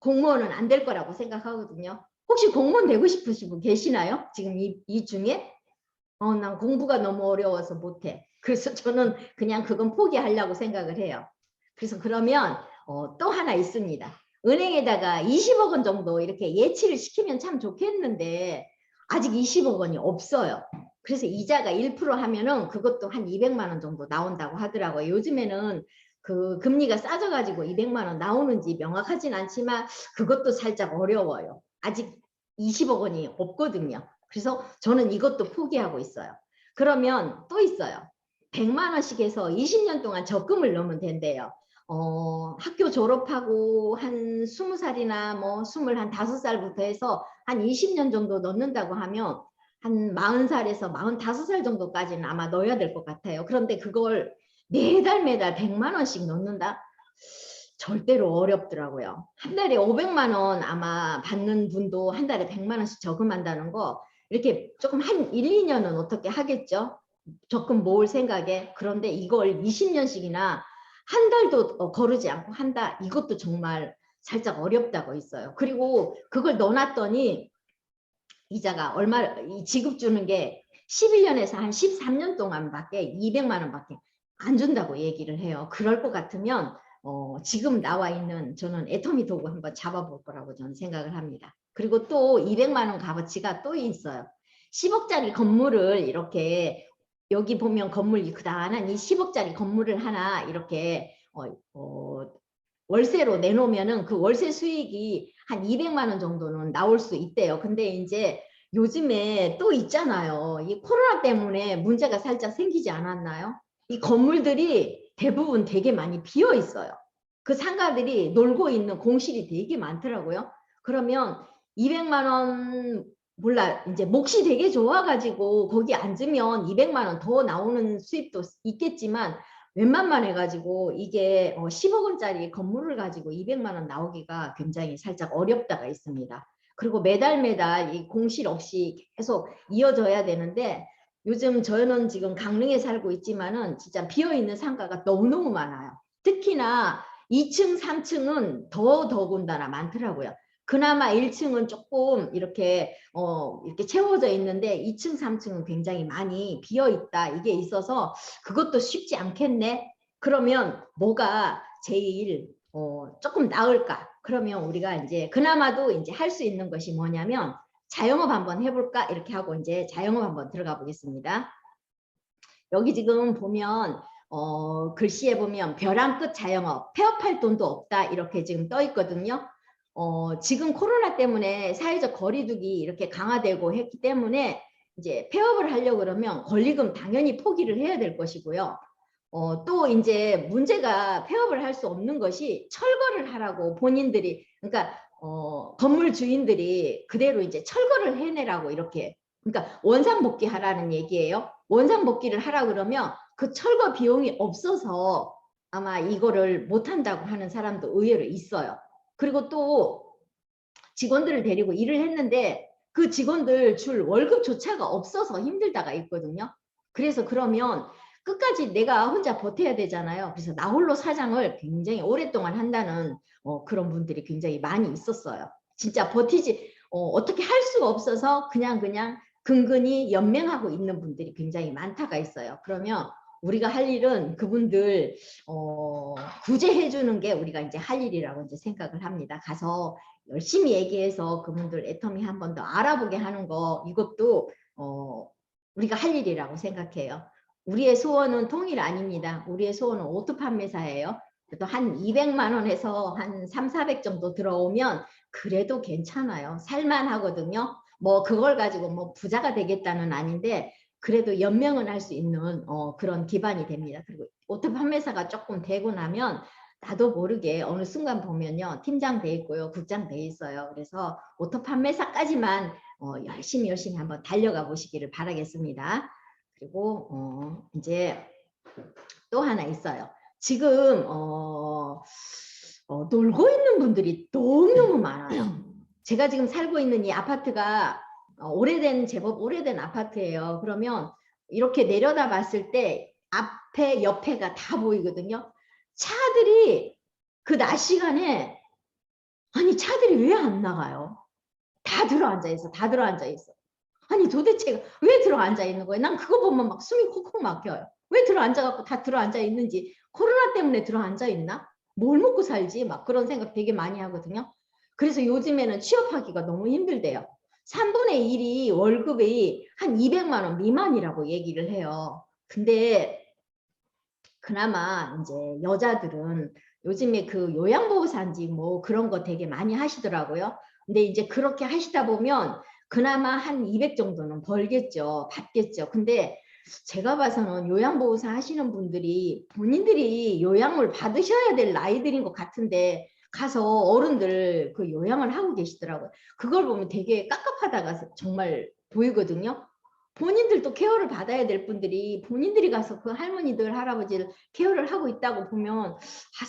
S4: 공무원은 안 될 거라고 생각하거든요. 혹시 공무원 되고 싶으신 분 계시나요? 지금 이 중에? 난 공부가 너무 어려워서 못해. 그래서 저는 그냥 그건 포기하려고 생각을 해요. 그래서 그러면 또 하나 있습니다. 은행에다가 20억 원 정도 이렇게 예치를 시키면 참 좋겠는데 아직 20억 원이 없어요. 그래서 이자가 1% 하면은 그것도 한 200만 원 정도 나온다고 하더라고요. 요즘에는 그 금리가 싸져가지고 200만 원 나오는지 명확하진 않지만 그것도 살짝 어려워요. 아직 20억 원이 없거든요. 그래서 저는 이것도 포기하고 있어요. 그러면 또 있어요. 100만 원씩 해서 20년 동안 적금을 넣으면 된대요. 학교 졸업하고 한 20살이나 뭐 25살부터 해서 한 20년 정도 넣는다고 하면 한 40살에서 45살 정도까지는 아마 넣어야 될 것 같아요. 그런데 그걸 매달 100만 원씩 넣는다? 절대로 어렵더라고요. 한 달에 500만 원 아마 받는 분도 한 달에 100만 원씩 저금한다는 거 이렇게 조금 한 1, 2년은 어떻게 하겠죠? 적금 모을 생각에. 그런데 이걸 20년씩이나 한 달도 거르지 않고 한다. 이것도 정말 살짝 어렵다고 있어요. 그리고 그걸 넣어놨더니 이자가 지급 주는 게 11년에서 한 13년 동안밖에 200만 원밖에 안 준다고 얘기를 해요. 그럴 것 같으면 지금 나와 있는 저는 애터미 도구 한번 잡아볼 거라고 저는 생각을 합니다. 그리고 또 200만 원 값어치가 또 있어요. 10억짜리 건물을 이렇게 여기 보면 건물 그다란 이 10억짜리 건물을 하나 이렇게 월세로 내놓으면은 그 월세 수익이 한 200만 원 정도는 나올 수 있대요. 근데 이제 요즘에 또 있잖아요. 이 코로나 때문에 문제가 살짝 생기지 않았나요? 이 건물들이 대부분 되게 많이 비어 있어요. 그 상가들이 놀고 있는 공실이 되게 많더라고요. 그러면 200만 원 몰라 이제 몫이 되게 좋아가지고 거기 앉으면 200만 원 더 나오는 수입도 있겠지만 웬만만 해가지고 이게 10억 원짜리 건물을 가지고 200만 원 나오기가 굉장히 살짝 어렵다가 있습니다. 그리고 매달 이 공실 없이 계속 이어져야 되는데 요즘 저는 지금 강릉에 살고 있지만은 진짜 비어있는 상가가 너무너무 많아요. 특히나 2층, 3층은 더군다나 많더라고요. 그나마 1층은 조금 이렇게 채워져 있는데 2층, 3층은 굉장히 많이 비어 있다. 이게 있어서 그것도 쉽지 않겠네. 그러면 뭐가 제일 조금 나을까? 그러면 우리가 이제 그나마도 이제 할 수 있는 것이 뭐냐면 자영업 한번 해볼까? 이렇게 하고 이제 자영업 한번 들어가 보겠습니다. 여기 지금 보면 글씨에 보면 벼랑 끝 자영업, 폐업할 돈도 없다 이렇게 지금 떠 있거든요. 지금 코로나 때문에 사회적 거리두기 이렇게 강화되고 했기 때문에 이제 폐업을 하려고 그러면 권리금 당연히 포기를 해야 될 것이고요. 또 이제 문제가 폐업을 할 수 없는 것이 철거를 하라고 본인들이 그러니까 건물 주인들이 그대로 이제 철거를 해내라고 이렇게 그러니까 원상복귀 하라는 얘기예요. 원상복귀를 하라 그러면 그 철거 비용이 없어서 아마 이거를 못한다고 하는 사람도 의외로 있어요. 그리고 또 직원들을 데리고 일을 했는데 그 직원들 줄 월급조차가 없어서 힘들다가 있거든요. 그래서 그러면 끝까지 내가 혼자 버텨야 되잖아요. 그래서 나 홀로 사장을 굉장히 오랫동안 한다는 그런 분들이 굉장히 많이 있었어요. 진짜 버티지 어떻게 할 수가 없어서 그냥 근근히 연명하고 있는 분들이 굉장히 많다가 있어요. 그러면 우리가 할 일은 그분들 구제해 주는 게 우리가 이제 할 일이라고 이제 생각을 합니다. 가서 열심히 얘기해서 그분들 애터미 한 번 더 알아보게 하는 거 이것도 우리가 할 일이라고 생각해요. 우리의 소원은 통일 아닙니다. 우리의 소원은 오토 판매사예요. 그래도 한 200만 원에서 한 3, 400 정도 들어오면 그래도 괜찮아요. 살만하거든요. 뭐 그걸 가지고 뭐 부자가 되겠다는 아닌데 그래도 연명은 할 수 있는 그런 기반이 됩니다. 그리고 오토 판매사가 조금 되고 나면 나도 모르게 어느 순간 보면요. 팀장 돼 있고요. 국장 돼 있어요. 그래서 오토 판매사까지만 열심히 한번 달려가 보시기를 바라겠습니다. 그리고 이제 또 하나 있어요. 지금 놀고 있는 분들이 너무너무 많아요. 제가 지금 살고 있는 이 아파트가 제법 오래된 아파트예요. 그러면 이렇게 내려다 봤을 때 앞에 옆에가 다 보이거든요. 차들이 그 낮 시간에 아니 차들이 왜 안 나가요? 다 들어앉아 있어. 아니 도대체 왜 들어앉아 있는 거예요? 난 그거 보면 막 숨이 콕콕 막혀요. 왜 들어앉아갖고 다 들어앉아 있는지 코로나 때문에 들어앉아 있나? 뭘 먹고 살지? 막 그런 생각 되게 많이 하거든요. 그래서 요즘에는 취업하기가 너무 힘들대요. 3분의 1이 월급이 한 200만 원 미만이라고 얘기를 해요. 근데 그나마 이제 여자들은 요즘에 그 요양보호사인지 뭐 그런 거 되게 많이 하시더라고요. 근데 이제 그렇게 하시다 보면 그나마 한 200 정도는 벌겠죠. 받겠죠. 근데 제가 봐서는 요양보호사 하시는 분들이 본인들이 요양을 받으셔야 될 나이들인 것 같은데 가서 어른들 그 요양을 하고 계시더라고요. 그걸 보면 되게 깝깝하다가 정말 보이거든요. 본인들도 케어를 받아야 될 분들이 본인들이 가서 그 할머니들 할아버지를 케어를 하고 있다고 보면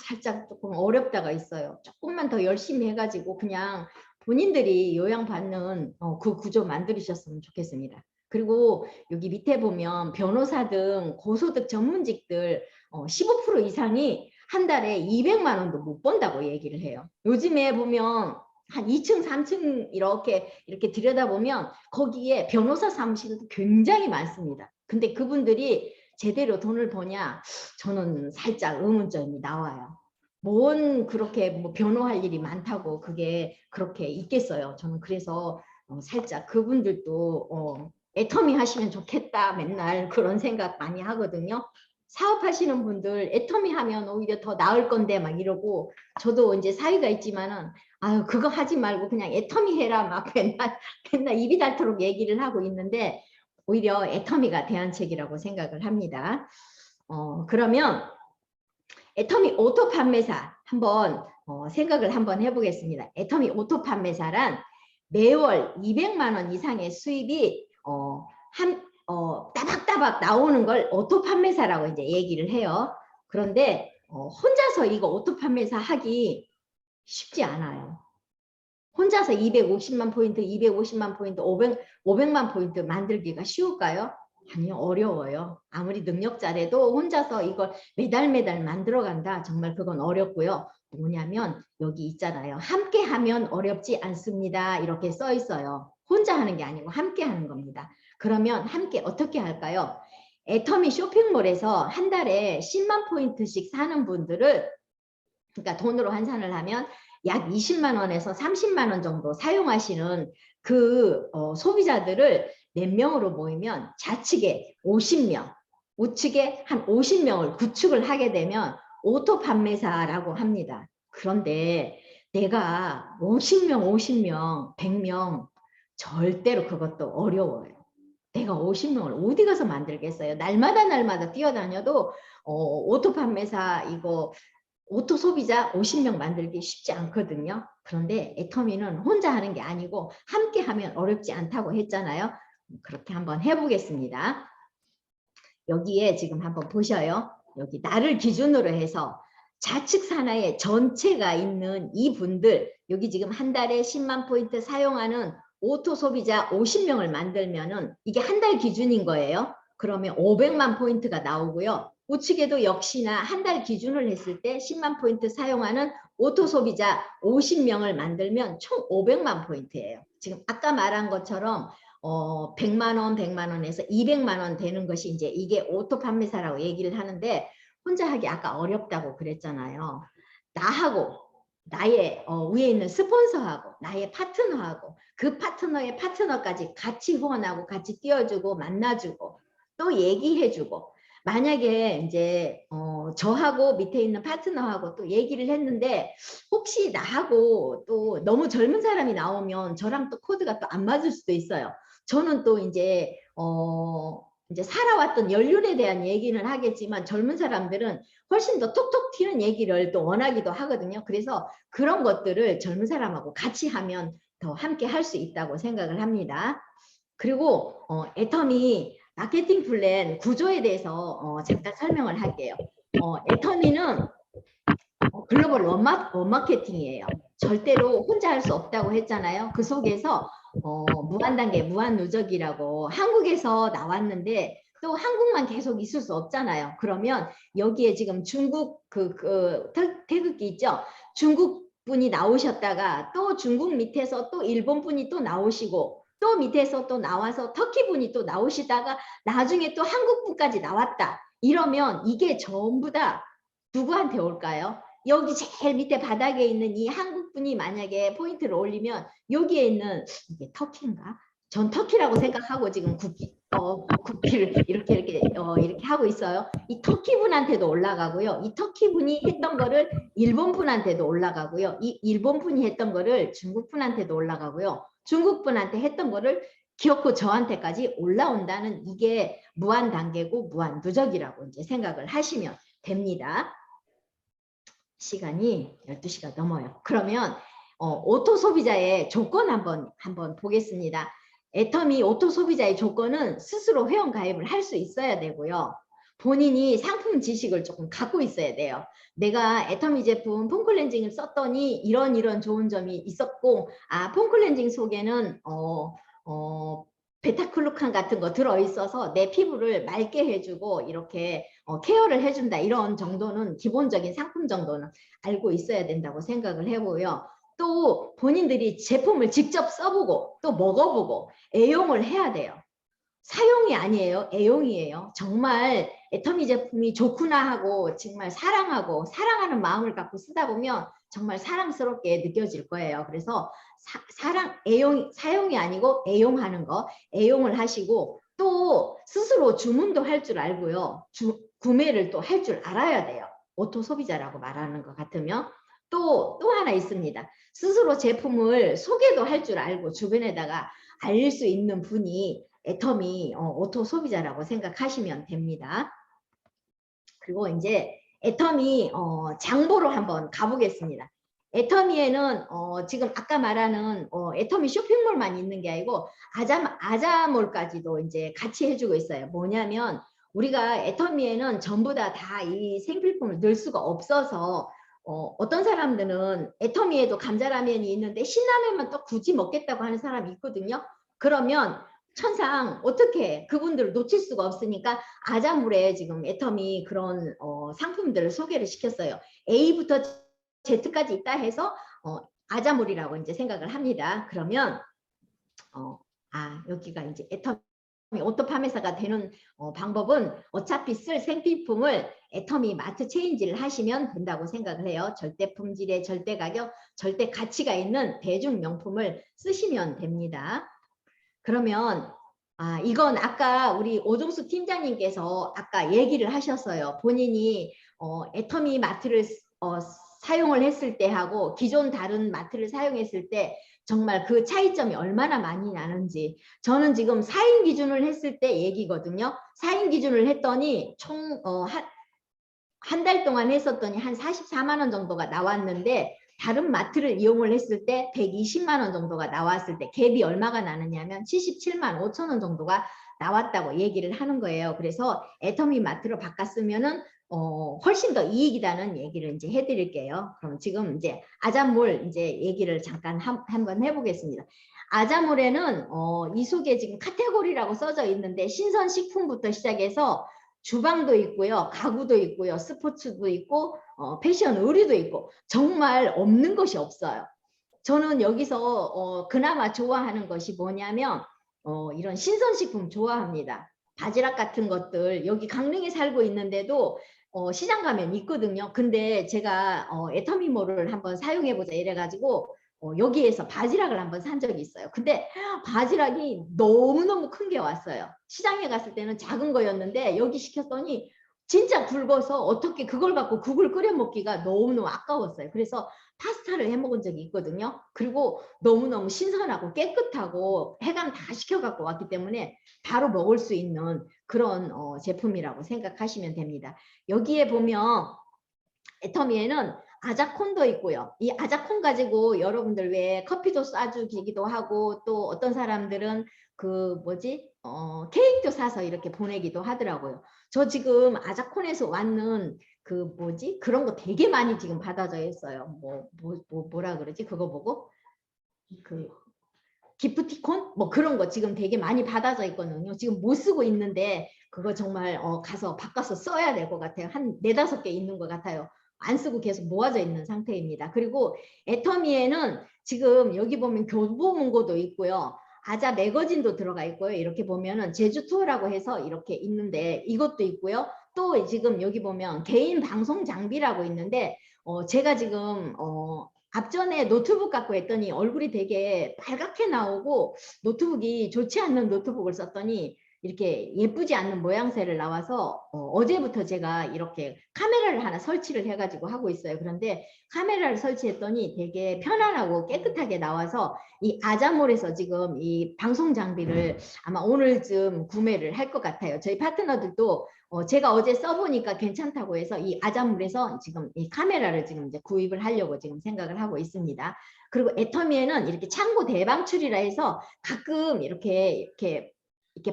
S4: 살짝 조금 어렵다가 있어요. 조금만 더 열심히 해가지고 그냥 본인들이 요양받는 그 구조 만들으셨으면 좋겠습니다. 그리고 여기 밑에 보면 변호사 등 고소득 전문직들 15% 이상이 한 달에 200만 원도 못 번다고 얘기를 해요. 요즘에 보면 한 2층, 3층 이렇게 들여다보면 거기에 변호사 사무실도 굉장히 많습니다. 근데 그분들이 제대로 돈을 버냐? 저는 살짝 의문점이 나와요. 뭔 그렇게 뭐 변호할 일이 많다고 그게 그렇게 있겠어요. 저는 그래서 살짝 그분들도 애터미 하시면 좋겠다 맨날 그런 생각 많이 하거든요. 사업하시는 분들 애터미 하면 오히려 더 나을 건데 막 이러고, 저도 이제 사위가 있지만은 아유 그거 하지 말고 그냥 애터미 해라 막 맨날 입이 닳도록 얘기를 하고 있는데, 오히려 애터미가 대안책이라고 생각을 합니다. 그러면 애터미 오토 판매사 한번 생각을 한번 해보겠습니다. 애터미 오토 판매사란 매월 200만 원 이상의 수입이 따박따박 나오는 걸 오토 판매사라고 이제 얘기를 해요. 그런데 혼자서 이거 오토 판매사 하기 쉽지 않아요. 혼자서 250만 포인트, 250만 포인트, 500만 포인트 만들기가 쉬울까요? 아니요, 어려워요. 아무리 능력 잘해도 혼자서 이걸 매달 만들어간다. 정말 그건 어렵고요. 뭐냐면 여기 있잖아요. 함께 하면 어렵지 않습니다. 이렇게 써 있어요. 혼자 하는 게 아니고 함께 하는 겁니다. 그러면 함께 어떻게 할까요? 애터미 쇼핑몰에서 한 달에 10만 포인트씩 사는 분들을, 그러니까 돈으로 환산을 하면 약 20만 원에서 30만 원 정도 사용하시는 그 소비자들을 몇 명으로 모이면 좌측에 50명, 우측에 한 50명을 구축을 하게 되면 오토 판매사라고 합니다. 그런데 내가 50명, 100명 절대로 그것도 어려워요. 내가 50명을 어디 가서 만들겠어요? 날마다 뛰어다녀도 오토 판매사 이거 오토 소비자 50명 만들기 쉽지 않거든요. 그런데 애터미는 혼자 하는 게 아니고 함께 하면 어렵지 않다고 했잖아요. 그렇게 한번 해보겠습니다. 여기에 지금 한번 보셔요. 여기 나를 기준으로 해서 좌측 산하에 전체가 있는 이 분들, 여기 지금 한 달에 10만 포인트 사용하는 오토 소비자 50명을 만들면은 이게 한 달 기준인 거예요. 그러면 500만 포인트가 나오고요. 우측에도 역시나 한 달 기준을 했을 때 10만 포인트 사용하는 오토 소비자 50명을 만들면 총 500만 포인트예요. 지금 아까 말한 것처럼 100만 원에서 200만 원 되는 것이 이제 이게 오토 판매사라고 얘기를 하는데, 혼자 하기 아까 어렵다고 그랬잖아요. 나하고 나의 위에 있는 스폰서하고 나의 파트너하고 그 파트너의 파트너까지 같이 후원하고 같이 띄워주고 만나주고 또 얘기해주고, 만약에 이제 저하고 밑에 있는 파트너하고 또 얘기를 했는데 혹시 나하고 또 너무 젊은 사람이 나오면 저랑 또 코드가 또 안 맞을 수도 있어요. 저는 또 이제 살아왔던 연륜에 대한 얘기는 하겠지만 젊은 사람들은 훨씬 더 톡톡 튀는 얘기를 또 원하기도 하거든요. 그래서 그런 것들을 젊은 사람하고 같이 하면 더 함께 할 수 있다고 생각을 합니다. 그리고 애터미 마케팅 플랜 구조에 대해서 잠깐 설명을 할게요. 애터미는 글로벌 원마케팅이에요. 절대로 혼자 할 수 없다고 했잖아요. 그 속에서 무한단계, 무한누적이라고 한국에서 나왔는데 또 한국만 계속 있을 수 없잖아요. 그러면 여기에 지금 중국 태극기 있죠? 중국 분이 나오셨다가 또 중국 밑에서 또 일본 분이 또 나오시고 또 밑에서 또 나와서 터키 분이 또 나오시다가 나중에 또 한국 분까지 나왔다. 이러면 이게 전부 다 누구한테 올까요? 여기 제일 밑에 바닥에 있는 이 한국 분이 만약에 포인트를 올리면 여기에 있는 이게 터키인가? 전 터키라고 생각하고 지금 국기를 이렇게 하고 있어요. 이 터키 분한테도 올라가고요. 이 터키 분이 했던 거를 일본 분한테도 올라가고요. 이 일본 분이 했던 거를 중국 분한테도 올라가고요. 중국 분한테 했던 거를 기어코 저한테까지 올라온다는, 이게 무한 단계고 무한 누적이라고 이제 생각을 하시면 됩니다. 시간이 12시가 넘어요. 그러면 오토 소비자의 조건 한번 보겠습니다. 애터미 오토 소비자의 조건은 스스로 회원 가입을 할 수 있어야 되고요. 본인이 상품 지식을 조금 갖고 있어야 돼요. 내가 애터미 제품 폼클렌징을 썼더니 이런 좋은 점이 있었고, 폼클렌징 속에는 베타글루칸 같은 거 들어있어서 내 피부를 맑게 해주고 이렇게 케어를 해준다, 이런 정도는 기본적인 상품 정도는 알고 있어야 된다고 생각을 해보고요. 또 본인들이 제품을 직접 써보고 또 먹어보고 애용을 해야 돼요. 사용이 아니에요. 애용이에요. 정말 애터미 제품이 좋구나 하고 정말 사랑하고 사랑하는 마음을 갖고 쓰다 보면 정말 사랑스럽게 느껴질 거예요. 그래서 사용이 아니고 애용하는 거, 애용을 하시고 또 스스로 주문도 할 줄 알고요. 구매를 또 할 줄 알아야 돼요. 오토 소비자라고 말하는 것 같으면. 또 하나 있습니다. 스스로 제품을 소개도 할 줄 알고 주변에다가 알릴 수 있는 분이 애터미 오토 소비자라고 생각하시면 됩니다. 그리고 이제 애터미 장보러 한번 가보겠습니다. 애터미에는 지금 아까 말하는 애터미 쇼핑몰만 있는 게 아니고 아자몰까지도 이제 같이 해주고 있어요. 뭐냐면 우리가 애터미에는 전부 다 이 생필품을 넣을 수가 없어서 어떤 사람들은 애터미에도 감자라면이 있는데 신라면만 또 굳이 먹겠다고 하는 사람이 있거든요. 그러면 천상 어떻게 그분들을 놓칠 수가 없으니까 아자몰에 지금 애터미 그런 상품들을 소개를 시켰어요. A부터 Z까지 있다 해서 아자몰이라고 이제 생각을 합니다. 그러면 여기가 이제 애터미 오토 판매사가 되는 방법은 어차피 쓸 생필품을 애터미 마트 체인지를 하시면 된다고 생각을 해요. 절대 품질에 절대 가격, 절대 가치가 있는 대중 명품을 쓰시면 됩니다. 그러면 이건 아까 우리 오종수 팀장님께서 아까 얘기를 하셨어요. 본인이 애터미 마트를 사용을 했을 때 하고 기존 다른 마트를 사용했을 때 정말 그 차이점이 얼마나 많이 나는지. 저는 지금 4인 기준을 했을 때 얘기거든요. 4인 기준을 했더니 총 한 달 동안 했었더니 한 44만 원 정도가 나왔는데 다른 마트를 이용을 했을 때 120만 원 정도가 나왔을 때 갭이 얼마가 나느냐면 77만 5천 원 정도가 나왔다고 얘기를 하는 거예요. 그래서 애터미 마트로 바꿨으면은 훨씬 더 이익이라는 얘기를 이제 해드릴게요. 그럼 지금 이제 아자몰 이제 얘기를 잠깐 한번 해보겠습니다. 아자몰에는 이 속에 지금 카테고리라고 써져 있는데 신선식품부터 시작해서 주방도 있고요, 가구도 있고요, 스포츠도 있고, 패션 의류도 있고 정말 없는 것이 없어요. 저는 여기서 그나마 좋아하는 것이 뭐냐면 이런 신선식품 좋아합니다. 바지락 같은 것들 여기 강릉에 살고 있는데도 시장 가면 있거든요. 근데 제가 애터미몰을 한번 사용해보자 이래가지고 여기에서 바지락을 한번 산 적이 있어요. 근데 바지락이 너무너무 큰 게 왔어요. 시장에 갔을 때는 작은 거였는데 여기 시켰더니 진짜 굵어서 어떻게 그걸 갖고 국을 끓여 먹기가 너무너무 아까웠어요. 그래서 파스타를 해 먹은 적이 있거든요. 그리고 너무너무 신선하고 깨끗하고 해감 다 시켜갖고 왔기 때문에 바로 먹을 수 있는 그런 제품이라고 생각하시면 됩니다. 여기에 보면 애터미에는 아자콘도 있고요. 이 아자콘 가지고 여러분들 왜 커피도 쏴주기도 하고 또 어떤 사람들은 케이크도 사서 이렇게 보내기도 하더라고요. 저 지금 아자콘에서 왔는 그런 거 되게 많이 지금 받아져 있어요. 뭐라 그러지? 그거 보고 기프티콘? 그런 거 지금 되게 많이 받아져 있거든요. 지금 못 쓰고 있는데 그거 정말 가서 바꿔서 써야 될 것 같아요. 한 4-5개 있는 것 같아요. 안 쓰고 계속 모아져 있는 상태입니다. 그리고 애터미에는 지금 여기 보면 교보문고도 있고요. 아자 매거진도 들어가 있고요. 이렇게 보면은 제주 투어라고 해서 이렇게 있는데 이것도 있고요. 또 지금 여기 보면 개인 방송 장비라고 있는데 제가 지금 앞전에 노트북 갖고 했더니 얼굴이 되게 빨갛게 나오고 노트북이 좋지 않는 노트북을 썼더니 이렇게 예쁘지 않는 모양새를 나와서 어제부터 제가 이렇게 카메라를 하나 설치를 해가지고 하고 있어요. 그런데 카메라를 설치했더니 되게 편안하고 깨끗하게 나와서 이 아자몰에서 지금 이 방송 장비를 아마 오늘쯤 구매를 할 것 같아요. 저희 파트너들도 제가 어제 써보니까 괜찮다고 해서 이 아자몰에서 지금 이 카메라를 지금 이제 구입을 하려고 지금 생각을 하고 있습니다. 그리고 애터미에는 이렇게 창고 대방출이라 해서 가끔 이렇게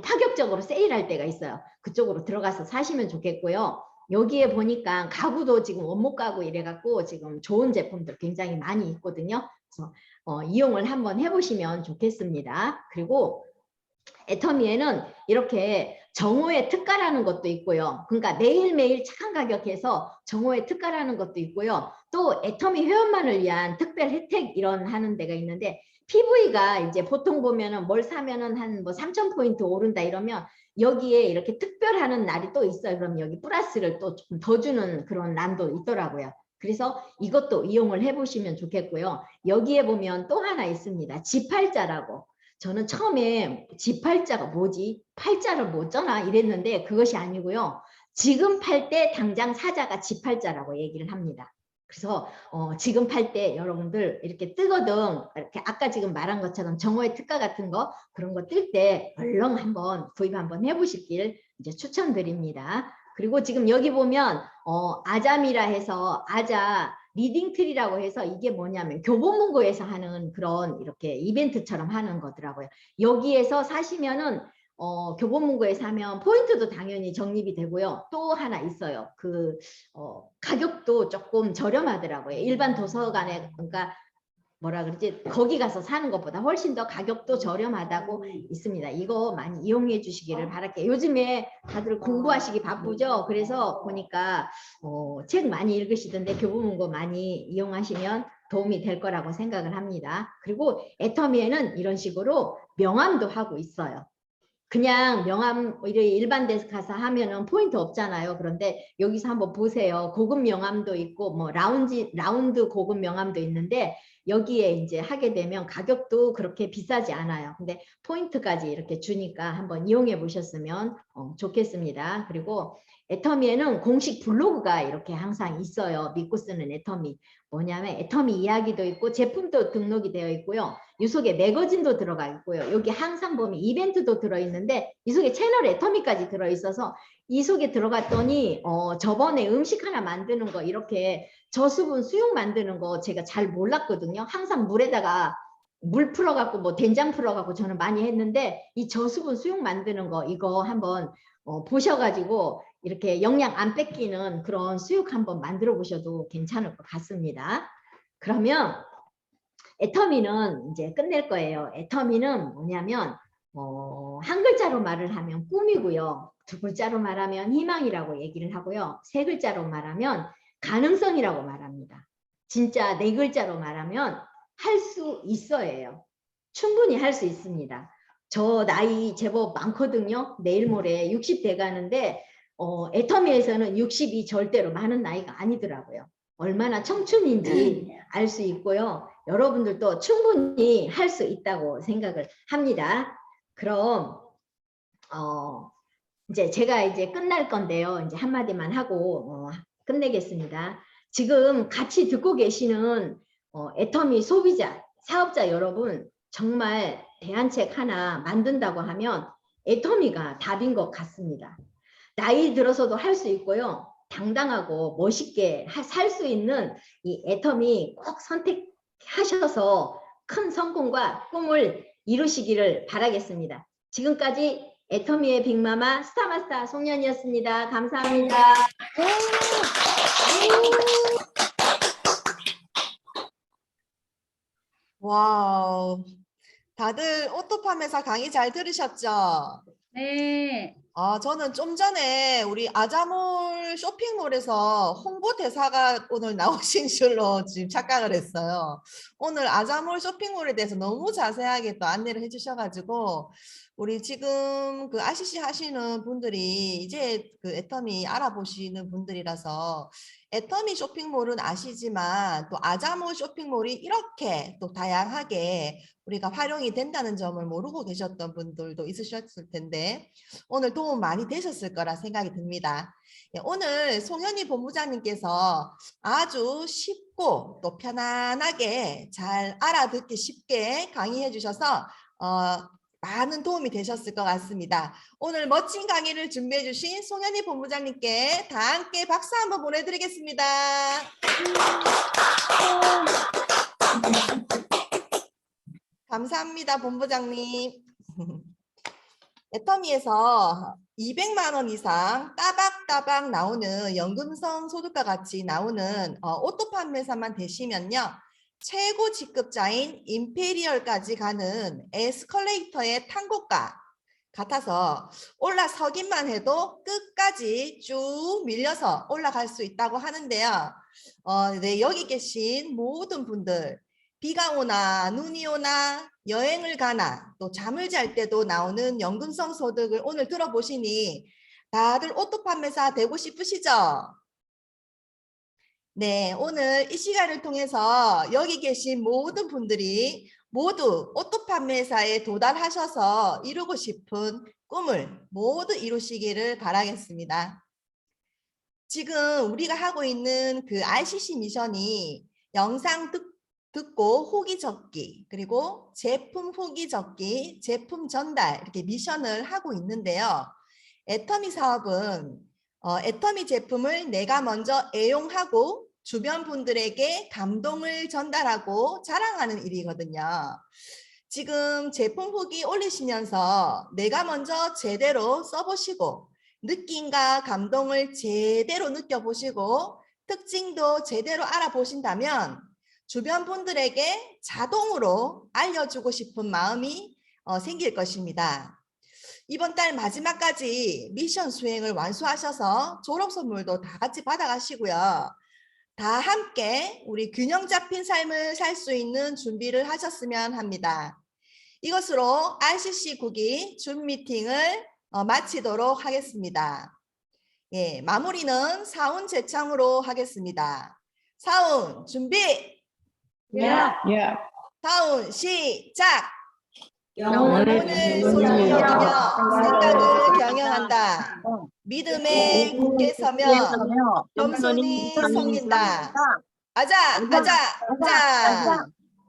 S4: 파격적으로 세일할 때가 있어요. 그쪽으로 들어가서 사시면 좋겠고요. 여기에 보니까 가구도 지금 원목 가구 이래갖고 지금 좋은 제품들 굉장히 많이 있거든요. 그래서 이용을 한번 해보시면 좋겠습니다. 그리고 애터미에는 이렇게 정오의 특가라는 것도 있고요. 그러니까 매일매일 착한 가격에서 정오의 특가라는 것도 있고요. 또 애터미 회원만을 위한 특별 혜택 이런 하는 데가 있는데 PV가 이제 보통 보면은 뭘 사면은 한 3,000포인트 오른다 이러면 여기에 이렇게 특별하는 날이 또 있어요. 그럼 여기 플러스를 또 좀 더 주는 그런 난도 있더라고요. 그래서 이것도 이용을 해보시면 좋겠고요. 여기에 보면 또 하나 있습니다. 지팔자라고. 저는 처음에 지팔자가 뭐지? 팔자를 못 쩌나 이랬는데 그것이 아니고요. 지금 팔 때 당장 사자가 지팔자라고 얘기를 합니다. 그래서 지금 팔 때 여러분들 이렇게 뜨거든 이렇게 아까 지금 말한 것처럼 정오의 특가 같은 거 그런 거 뜰 때 얼렁 한번 구입 한번 해보시길 이제 추천드립니다. 그리고 지금 여기 보면 아자미라 해서 아자 리딩트리라고 해서 이게 뭐냐면 교보문고에서 하는 그런 이렇게 이벤트처럼 하는 거더라고요. 여기에서 사시면은 교보문고에서 하면 포인트도 당연히 적립이 되고요. 또 하나 있어요. 가격도 조금 저렴하더라고요. 일반 도서관에 그러니까 뭐라 그러지? 거기 가서 사는 것보다 훨씬 더 가격도 저렴하다고 있습니다. 이거 많이 이용해 주시기를 바랄게요. 요즘에 다들 공부하시기 바쁘죠? 그래서 보니까 책 많이 읽으시던데 교보문고 많이 이용하시면 도움이 될 거라고 생각을 합니다. 그리고 애터미에는 이런 식으로 명함도 하고 있어요. 그냥 명함 일반 데서 가서 하면은 포인트 없잖아요. 그런데 여기서 한번 보세요. 고급 명함도 있고 뭐 라운드 고급 명함도 있는데 여기에 이제 하게 되면 가격도 그렇게 비싸지 않아요. 근데 포인트까지 이렇게 주니까 한번 이용해 보셨으면 좋겠습니다. 그리고 애터미에는 공식 블로그가 이렇게 항상 있어요. 믿고 쓰는 애터미. 뭐냐면 애터미 이야기도 있고 제품도 등록이 되어 있고요. 이 속에 매거진도 들어가 있고요. 여기 항상 보면 이벤트도 들어있는데 이 속에 채널 애터미까지 들어있어서 이 속에 들어갔더니 저번에 음식 하나 만드는 거 이렇게 저수분 수육 만드는 거 제가 잘 몰랐거든요. 항상 물에다가 물 풀어갖고 뭐 된장 풀어갖고 저는 많이 했는데 이 저수분 수육 만드는 거 이거 한번 보셔가지고 이렇게 영양 안 뺏기는 그런 수육 한번 만들어 보셔도 괜찮을 것 같습니다. 그러면 애터미는 이제 끝낼 거예요. 애터미는 뭐냐면 한 글자로 말을 하면 꿈이고요. 두 글자로 말하면 희망이라고 얘기를 하고요. 세 글자로 말하면 가능성이라고 말합니다. 진짜 네 글자로 말하면 할 수 있어요. 충분히 할 수 있습니다. 저 나이 제법 많거든요. 내일 모레 60 돼가는데 애터미에서는 60이 절대로 많은 나이가 아니더라고요. 얼마나 청춘인지 알 수 있고요. 여러분들도 충분히 할 수 있다고 생각을 합니다. 그럼 이제 제가 이제 끝날 건데요. 이제 한마디만 하고 끝내겠습니다. 지금 같이 듣고 계시는 애터미 소비자, 사업자 여러분 정말 대안책 하나 만든다고 하면 애터미가 답인 것 같습니다. 나이 들어서도 할 수 있고요. 당당하고 멋있게 살 수 있는 이 애터미 꼭 선택하셔서 큰 성공과 꿈을 이루시기를 바라겠습니다. 지금까지 애터미의 빅마마 스타마스터 송년이었습니다. 감사합니다.
S1: 와우. 다들 오토팜에서 강의 잘 들으셨죠?
S2: 네.
S1: 저는 좀 전에 우리 아자몰 쇼핑몰에서 홍보대사가 오늘 나오신 줄로 지금 착각을 했어요. 오늘 아자몰 쇼핑몰에 대해서 너무 자세하게 또 안내를 해주셔가지고 우리 지금 그 RCC 하시는 분들이 이제 그 애터미 알아보시는 분들이라서 애터미 쇼핑몰은 아시지만 또 아자몰 쇼핑몰이 이렇게 또 다양하게 우리가 활용이 된다는 점을 모르고 계셨던 분들도 있으셨을 텐데 오늘 도움 많이 되셨을 거라 생각이 듭니다. 오늘 송현희 본부장님께서 아주 쉽고 또 편안하게 잘 알아듣기 쉽게 강의해 주셔서 많은 도움이 되셨을 것 같습니다. 오늘 멋진 강의를 준비해 주신 송현희 본부장님께 다 함께 박수 한번 보내드리겠습니다. 감사합니다, 본부장님. 애터미에서 200만 원 이상 따박따박 나오는 연금성 소득과 같이 나오는 오토 판매사만 되시면요. 최고 직급자인 임페리얼까지 가는 에스컬레이터의 탄 것과 같아서 올라서기만 해도 끝까지 쭉 밀려서 올라갈 수 있다고 하는데요. 네, 여기 계신 모든 분들 비가 오나 눈이 오나 여행을 가나 또 잠을 잘 때도 나오는 연금성 소득을 오늘 들어보시니 다들 오토 판매사 되고 싶으시죠? 네, 오늘 이 시간을 통해서 여기 계신 모든 분들이 모두 오토 판매사에 도달하셔서 이루고 싶은 꿈을 모두 이루시기를 바라겠습니다. 지금 우리가 하고 있는 그 RCC 미션이 영상 듣고 후기 적기, 그리고 제품 후기 적기, 제품 전달 이렇게 미션을 하고 있는데요. 애터미 사업은 애터미 제품을 내가 먼저 애용하고 주변 분들에게 감동을 전달하고 자랑하는 일이거든요. 지금 제품 후기 올리시면서 내가 먼저 제대로 써보시고 느낌과 감동을 제대로 느껴보시고 특징도 제대로 알아보신다면 주변 분들에게 자동으로 알려주고 싶은 마음이 생길 것입니다. 이번 달 마지막까지 미션 수행을 완수하셔서 졸업 선물도 다 같이 받아가시고요. 다 함께 우리 균형 잡힌 삶을 살 수 있는 준비를 하셨으면 합니다. 이것으로 RCC 9기 줌 미팅을 마치도록 하겠습니다. 예, 마무리는 사운 제창으로 하겠습니다. 사운 준비! 사운 시작! 영혼을 소중히 여기며 생각을 경영한다. 믿음에 굳게 서며 겸손히 섬긴다. 아자, 아자, 아자.